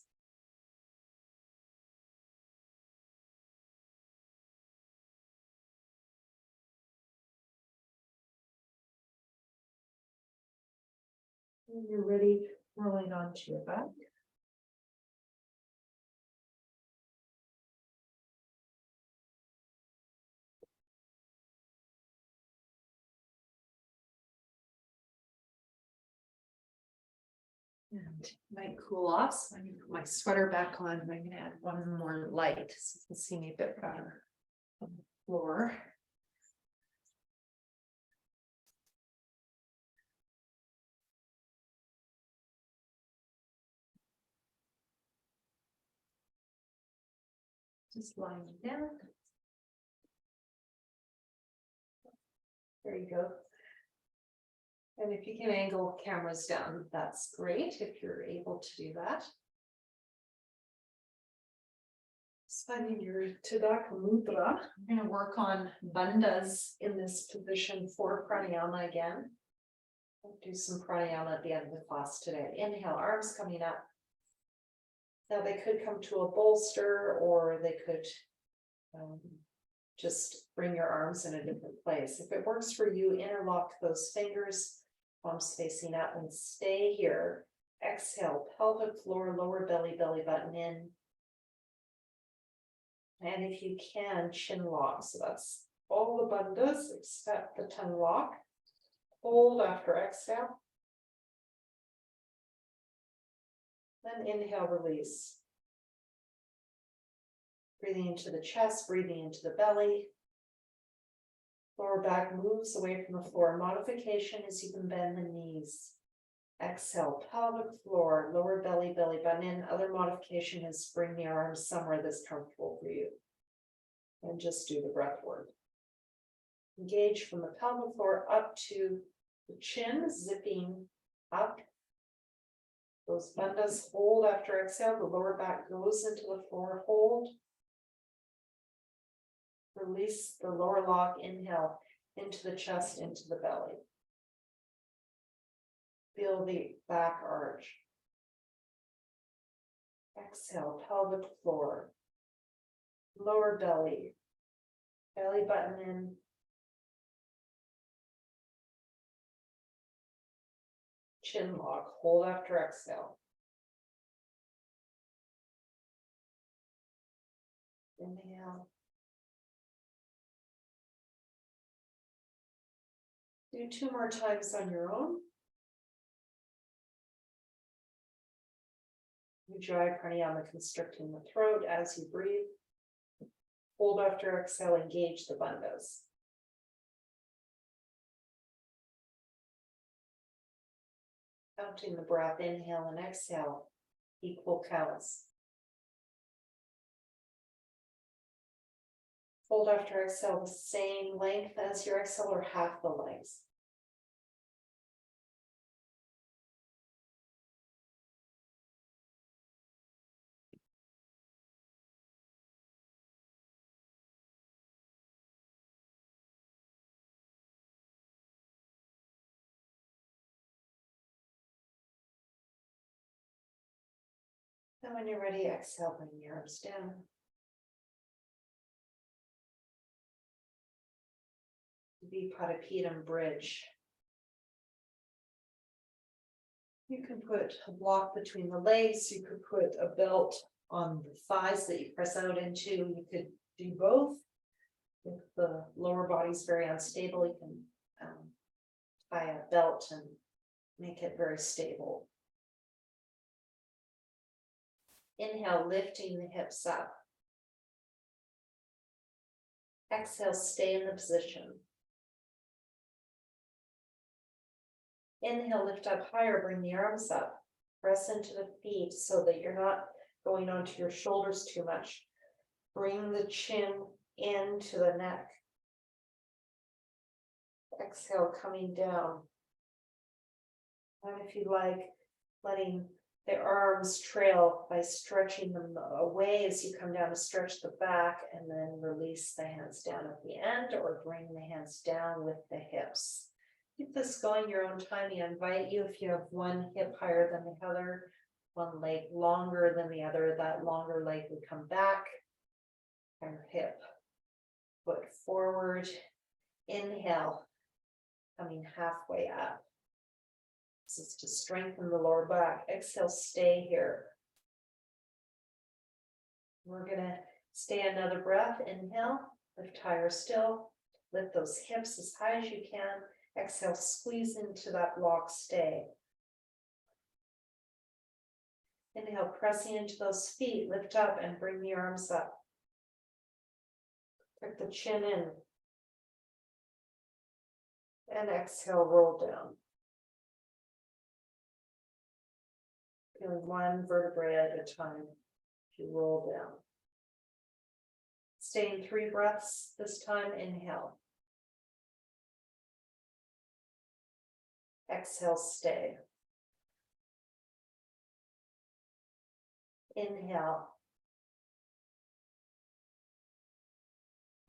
When you're ready, rolling onto your back. And might cool off, so I'm gonna put my sweater back on, and I'm gonna add one more light so you can see me a bit better on the floor. Just lying down. There you go. And if you can angle cameras down, that's great if you're able to do that. Finding your Tadaka Mudra. I'm going to work on bandhas in this position for pranayama again. I'll do some pranayama at the end of the class today. Inhale, arms coming up. Now they could come to a bolster, or they could just bring your arms in a different place. If it works for you, interlock those fingers, palms facing up, and stay here. Exhale, pelvic floor, lower belly, belly button in. And if you can, chin lock. So that's all the bandhas except the tongue lock. Hold after exhale. Then inhale, release. Breathing into the chest, breathing into the belly. Lower back moves away from the floor. Modification is you can bend the knees. Exhale, pelvic floor, lower belly, belly button in. Other modification is bring the arms somewhere that's comfortable for you. And just do the breath work. Engage from the pelvic floor up to the chin, zipping up. Those bandhas hold after exhale. The lower back goes into the floor, hold. Release the lower lock, inhale into the chest, into the belly. Feel the back arch. Exhale, pelvic floor, lower belly, belly button in. Chin lock, hold after exhale. Inhale. Do 2 more times on your own. Ujjayi pranayama, constricting the throat as you breathe. Hold after exhale, engage the bandhas. Counting the breath, inhale and exhale, equal counts. Hold after exhale, the same length as your exhale or half the length. And when you're ready, exhale, bring your arms down. Vipadipedum bridge. You can put a block between the legs. You could put a belt on the thighs that you press out into. You could do both. If the lower body is very unstable, you can tie a belt and make it very stable. Inhale, lifting the hips up. Exhale, stay in the position. Inhale, lift up higher, bring the arms up. Press into the feet so that you're not going onto your shoulders too much. Bring the chin into the neck. Exhale, coming down. And if you like, letting the arms trail by stretching them away as you come down to stretch the back, and then release the hands down at the end, or bring the hands down with the hips. Keep this going your own time. I invite you, if you have one hip higher than the other, one leg longer than the other, that longer leg would come back, and hip, foot forward. Inhale, coming halfway up. This is to strengthen the lower back. Exhale, stay here. We're gonna stay another breath. Inhale, lift higher still. Lift those hips as high as you can. Exhale, squeeze into that block, stay. Inhale, pressing into those feet, lift up and bring the arms up. Tuck the chin in. And exhale, roll down. Feeling one vertebrae at a time. You roll down. Stay in 3 breaths this time. Inhale. Exhale, stay. Inhale.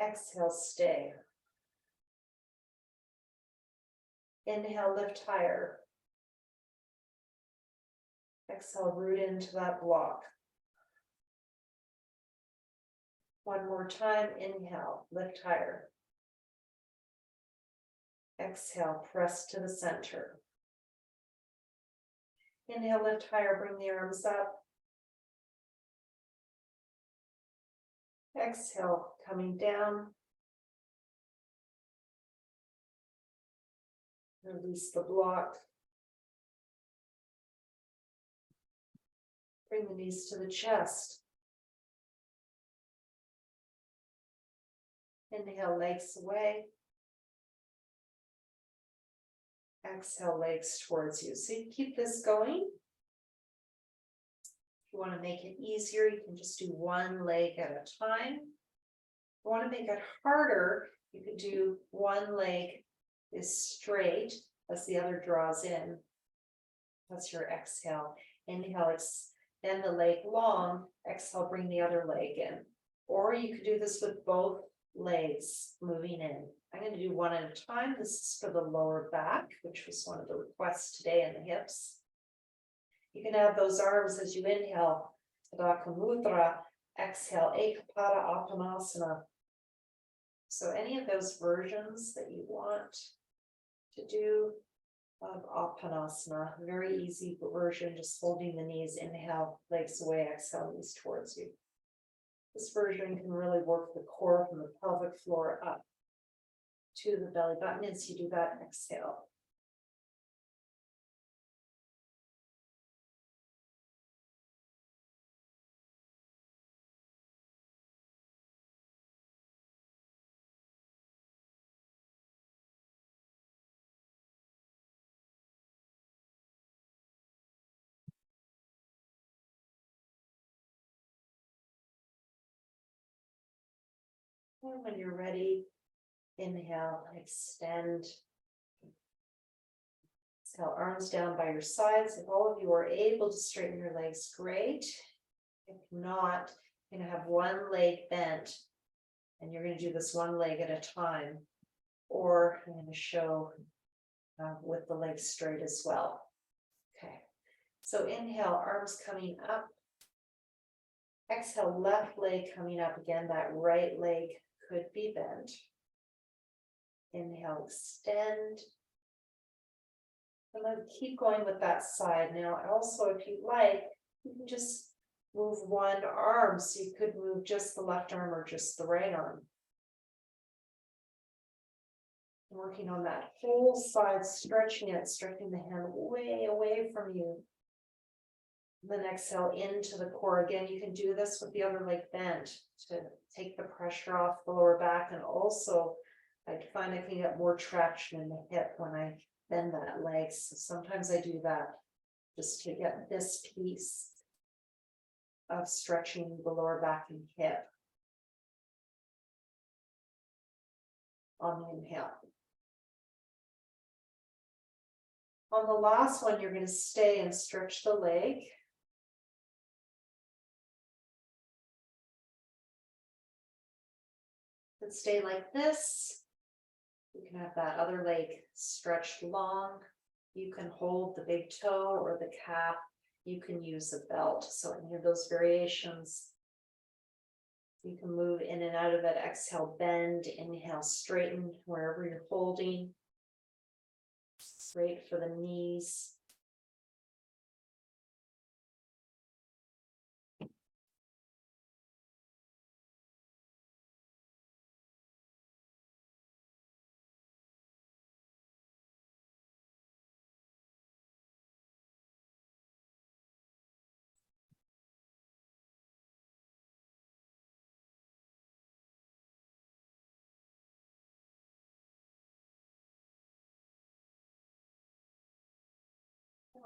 Exhale, stay. Inhale, lift higher. Exhale, root into that block. One more time. Inhale, lift higher. Exhale, press to the center. Inhale, lift higher, bring the arms up. Exhale, coming down. Release the block. Bring the knees to the chest. Inhale, legs away. Exhale, legs towards you. So you keep this going. If you want to make it easier, you can just do one leg at a time. If you want to make it harder, you could do one leg is straight as the other draws in. That's your exhale. Inhale, extend the leg long. Exhale, bring the other leg in. Or you could do this with both legs moving in. I'm going to do one at a time. This is for the lower back, which was one of the requests today, and the hips. You can have those arms as you inhale, Tadaka Mudra, exhale, Ekapada Apanasana. So any of those versions that you want to do of Apanasana, very easy version, just holding the knees, inhale, legs away, exhale, knees towards you. This version can really work the core from the pelvic floor up to the belly button. As you do that, exhale. And when you're ready, inhale, extend. Exhale, arms down by your sides. If all of you are able to straighten your legs, great. If not, you're going to have one leg bent, and you're going to do this one leg at a time. Or I'm going to show with the legs straight as well. Okay, so inhale, arms coming up. Exhale, left leg coming up again. That right leg could be bent. Inhale, extend. And then keep going with that side. Now, also, if you like, you can just move one arm. So you could move just the left arm or just the right arm. Working on that whole side, stretching it, stretching the hand way away from you. Then exhale into the core. Again, you can do this with the other leg bent to take the pressure off the lower back. And also, I find I can get more traction in the hip when I bend that leg. So sometimes I do that just to get this piece of stretching the lower back and hip on the inhale. On the last one, you're going to stay and stretch the leg. And stay like this. You can have that other leg stretched long. You can hold the big toe or the calf. You can use a belt. So any of those variations, you can move in and out of it. Exhale, bend, inhale, straighten wherever you're holding. Straight for the knees.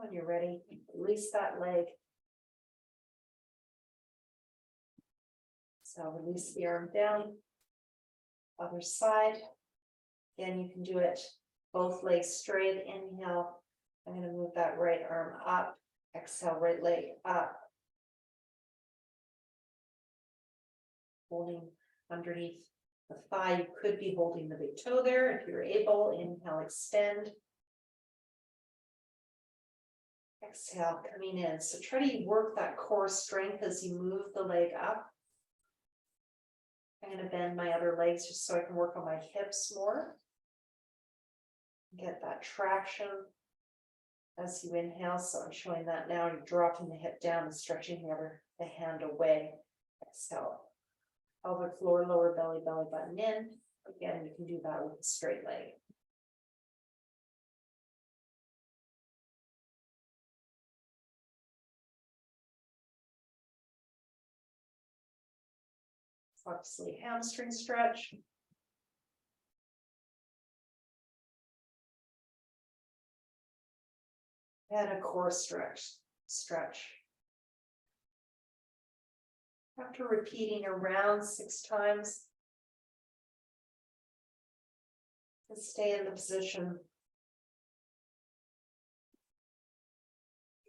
When you're ready, release that leg. So release the arm down. Other side. Again, you can do it both legs straight. Inhale. I'm going to move that right arm up. Exhale, right leg up. Holding underneath the thigh. You could be holding the big toe there if you're able. Inhale, extend. Exhale, coming in. So try to work that core strength as you move the leg up. I'm going to bend my other legs just so I can work on my hips more. Get that traction as you inhale. So I'm showing that now. You're dropping the hip down and stretching the hand away. Exhale. Pelvic floor, lower belly, belly button in. Again, you can do that with a straight leg. Obviously, hamstring stretch. And a core stretch. After repeating around 6 times, and stay in the position.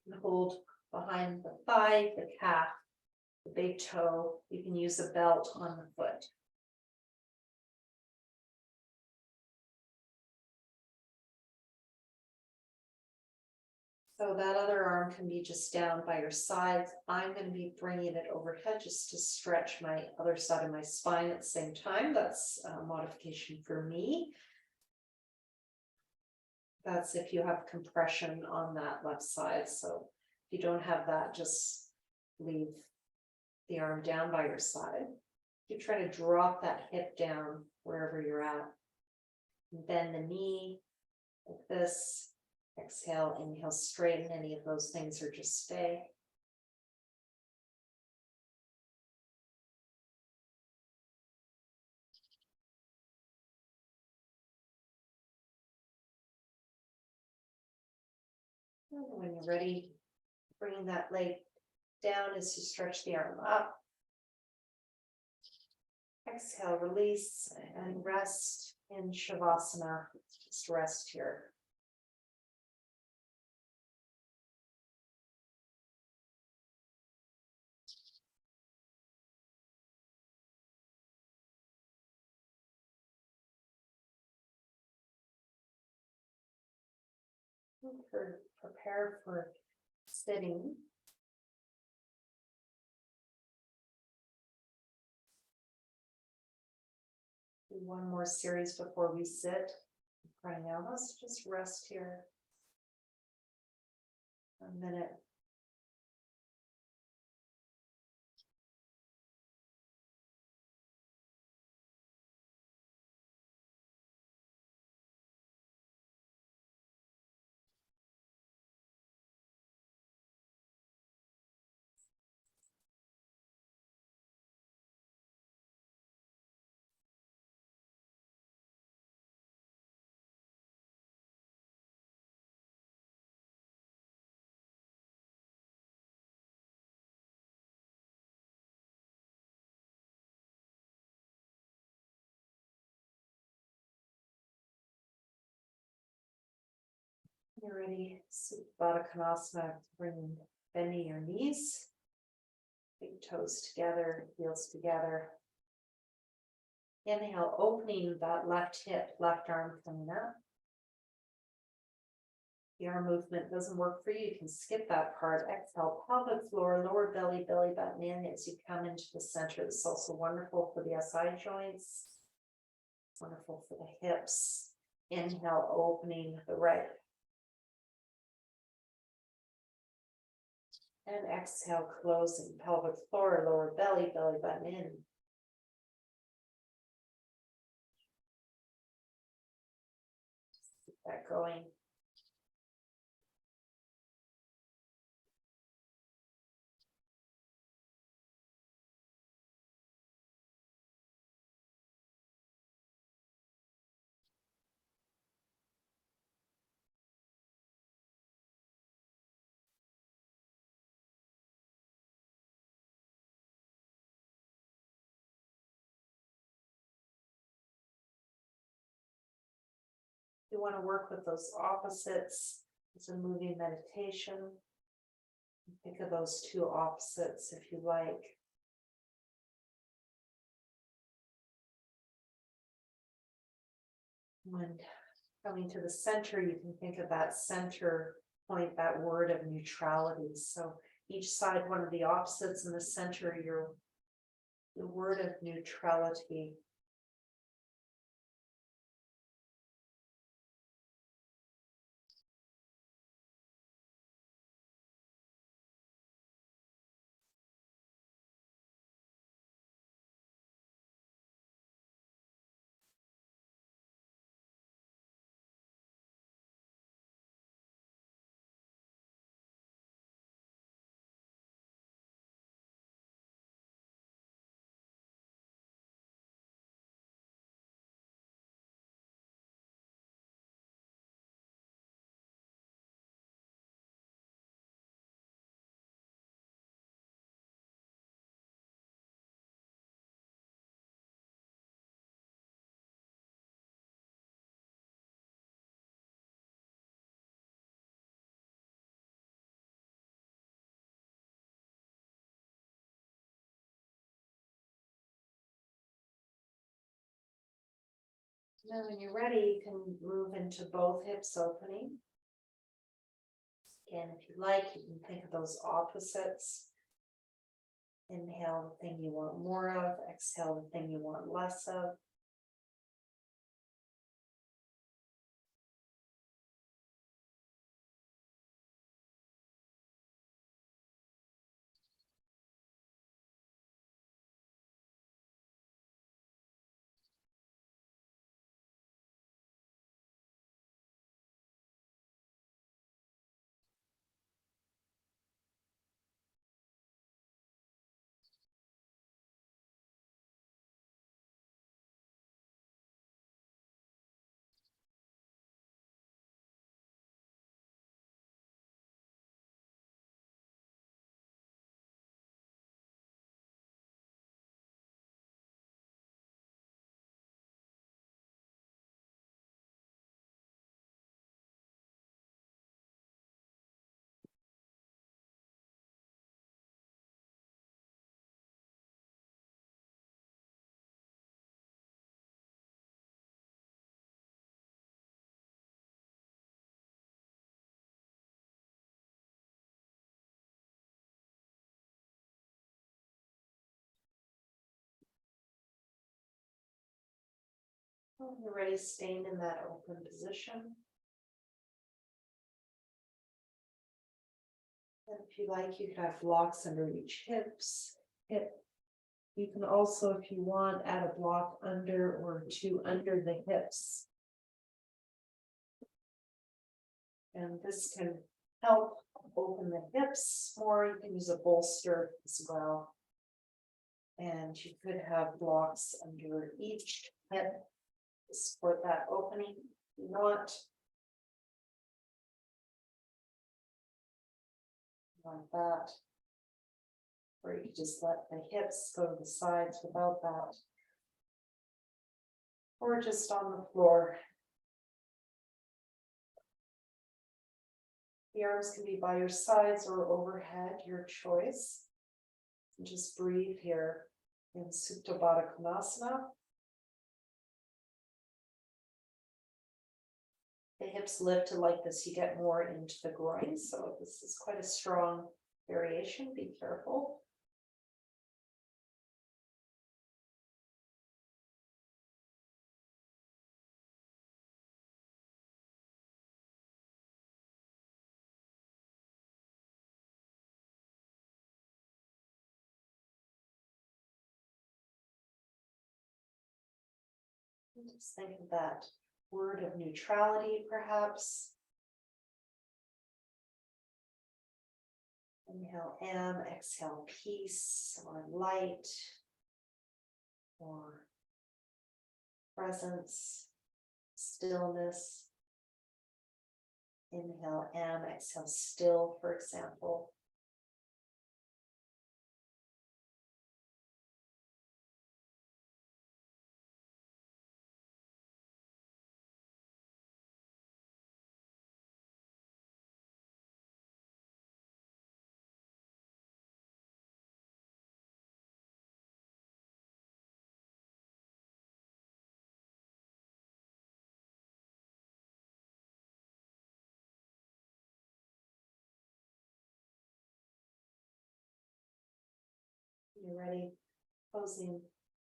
And hold behind the thigh, the calf, the big toe. You can use a belt on the foot. So that other arm can be just down by your sides. I'm going to be bringing it overhead just to stretch my other side of my spine at the same time. That's a modification for me. That's if you have compression on that left side. So if you don't have that, just leave the arm down by your side. You're trying to drop that hip down wherever you're at. Bend the knee like this. Exhale, inhale, straighten any of those things or just stay. And when you're ready, bring that leg down as you stretch the arm up. Exhale, release and rest in Shavasana. Just rest here. Prepare for sitting. one more series before we sit. Right now, let's just rest here. A minute. You're ready. Supine, bending your knees. Big toes together, heels together. Inhale, opening that left hip, left arm coming up. The arm movement doesn't work for you, you can skip that part. Exhale, pelvic floor, lower belly, belly button in as you come into the center. This is also wonderful for the SI joints. Wonderful for the hips. Inhale, opening the right. And exhale, closing pelvic floor, lower belly, belly button in. Keep that going. You want to work with those opposites. It's a moving meditation. Think of those two opposites if you like. When coming to the center, you can think of that center point, that word of neutrality. So each side, one of the opposites, in the center, the word of neutrality. Now, when you're ready, you can move into both hips opening. And if you like, you can think of those opposites. Inhale the thing you want more of, exhale the thing you want less of. When you're ready, staying in that open position. And if you like, you could have blocks under each hip. You can also, if you want, add a block under or two under the hips. And this can help open the hips, or you can use a bolster as well. And you could have blocks under each hip to support that opening if you want. Like that. Or you could just let the hips go to the sides without that. Or just on the floor. The arms can be by your sides or overhead, your choice. And just breathe here in Supta Baddha Konasana. The hips lifted like this, you get more into the groin. So this is quite a strong variation. Be careful. Just think of that word of neutrality, perhaps. Inhale M, exhale peace or light or presence, stillness. Inhale M, exhale still, for example. You're ready, closing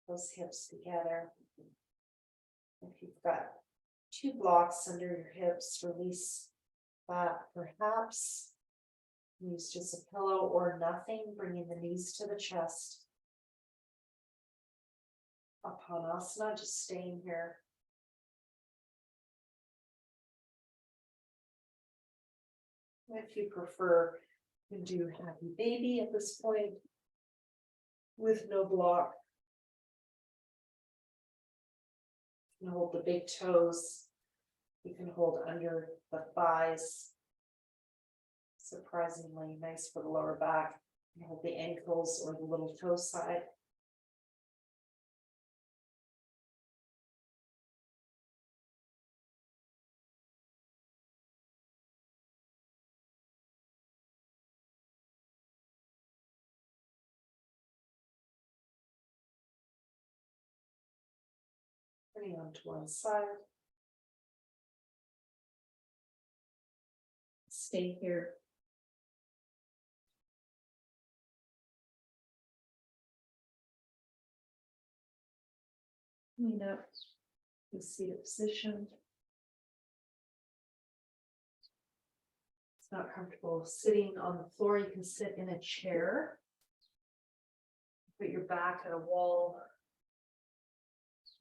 those hips together. If you've got two blocks under your hips, release that perhaps. Use just a pillow or nothing, bringing the knees to the chest. Apanasana, just staying here. If you prefer, you can do happy baby at this point with no block. You can hold the big toes. You can hold under the thighs. Surprisingly nice for the lower back. You hold the ankles or the little toe side. Turning onto one side. Stay here. Coming up to seated position. It's not comfortable sitting on the floor. You can sit in a chair. Put your back at a wall.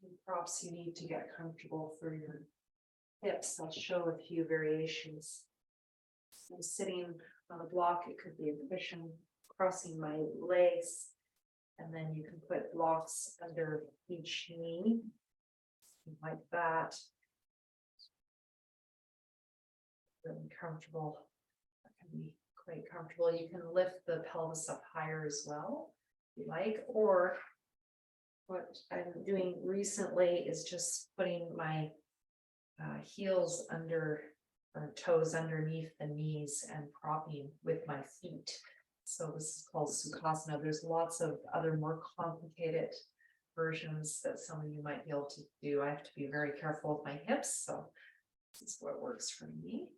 Some props you need to get comfortable for your hips. I'll show a few variations. So sitting on a block, it could be a cushion, crossing my legs, and then you can put blocks under each knee, like that. Really comfortable. That can be quite comfortable. You can lift the pelvis up higher as well, if you like, or what I'm doing recently is just putting my heels under or toes underneath the knees and propping with my feet. So this is called Sukhasana. There's lots of other more complicated versions that some of you might be able to do. I have to be very careful with my hips, so this is what works for me.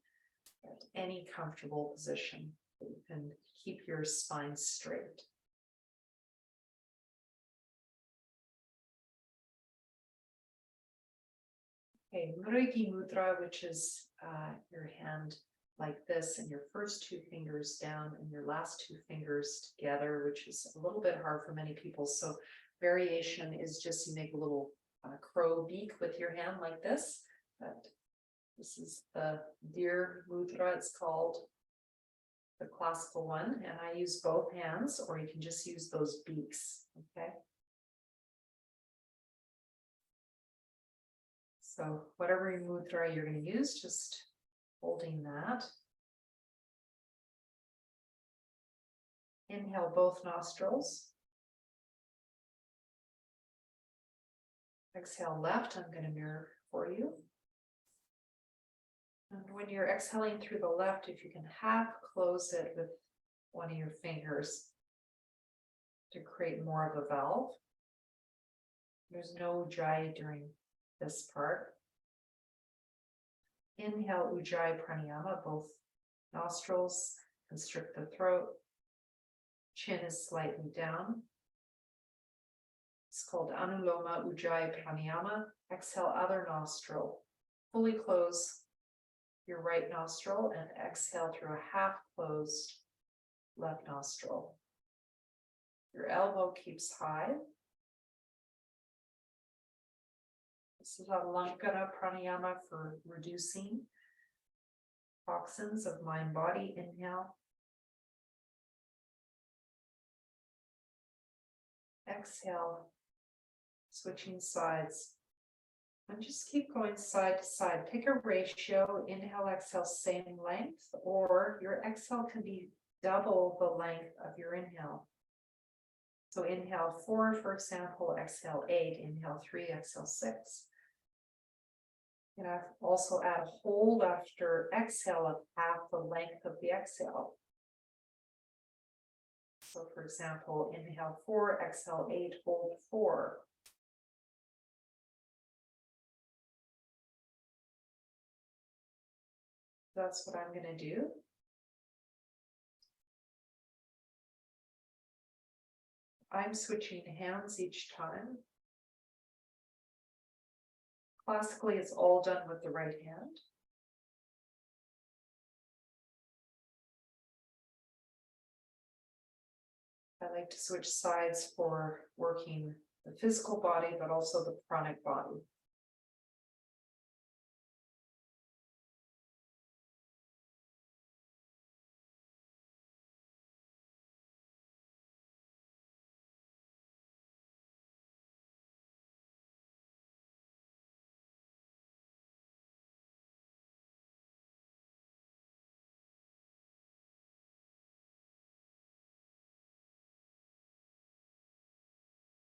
At any comfortable position, you can keep your spine straight. Okay, Mrigi Mudra, which is your hand like this, and your first two fingers down and your last two fingers together, which is a little bit hard for many people. So variation is just you make a little crow beak with your hand like this. But this is the deer mudra, it's called, the classical one, and I use both hands, or you can just use those beaks, okay? So whatever mudra you're going to use, just holding that. Inhale both nostrils. Exhale left, I'm going to mirror for you. And when you're exhaling through the left, if you can half close it with one of your fingers to create more of a valve. There's no ujjayi during this part. Inhale ujjayi pranayama, both nostrils, constrict the throat. Chin is slightly down. It's called Anuloma Ujjayi Pranayama. Exhale other nostril. Fully close your right nostril and exhale through a half closed left nostril. Your elbow keeps high. This is a Lankana Pranayama for reducing toxins of mind body. Inhale. Exhale. Switching sides. And just keep going side to side. Pick a ratio. Inhale, exhale, same length, or your exhale can be double the length of your inhale. So inhale 4, for example, exhale 8, inhale 3, exhale 6. And I've also add a hold after exhale of half the length of the exhale. So for example, inhale 4, exhale 8, hold 4. That's what I'm going to do. I'm switching hands each time. Classically, it's all done with the right hand. I like to switch sides for working the physical body, but also the pranic body.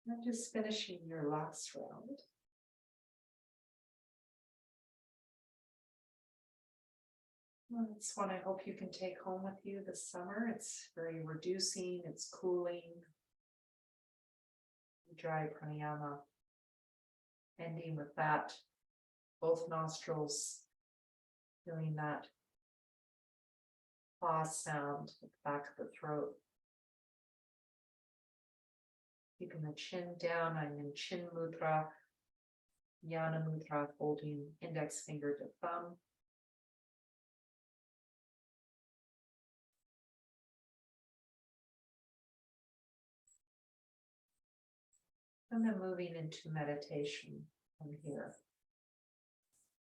I'm just finishing your last round. Well, it's one I hope you can take home with you this summer. It's very reducing, it's cooling. Ujjayi pranayama. Ending with that, both nostrils, feeling that pause sound at the back of the throat. Keeping the chin down, I'm in chin mudra, yana mudra, holding index finger to thumb. And then moving into meditation from here.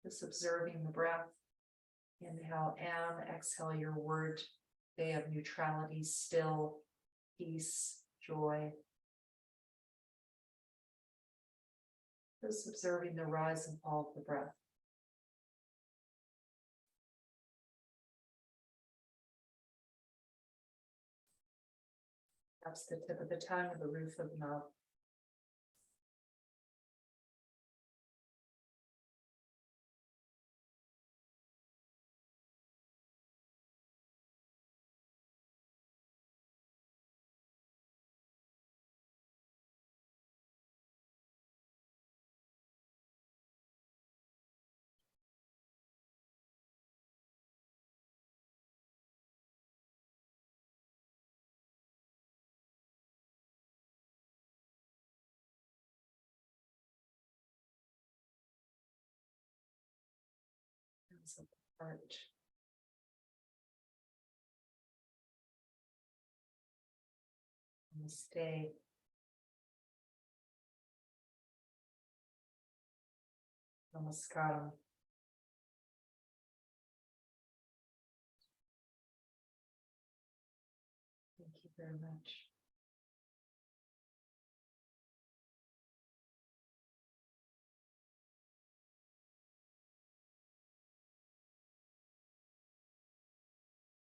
Just observing the breath. Inhale, am, exhale your word, day of neutrality, still, peace, joy. Just observing the rise and fall of the breath. Perhaps the tip of the tongue or the roof of the mouth. sense of the heart. Namaste. Namaskaram. Thank you very much.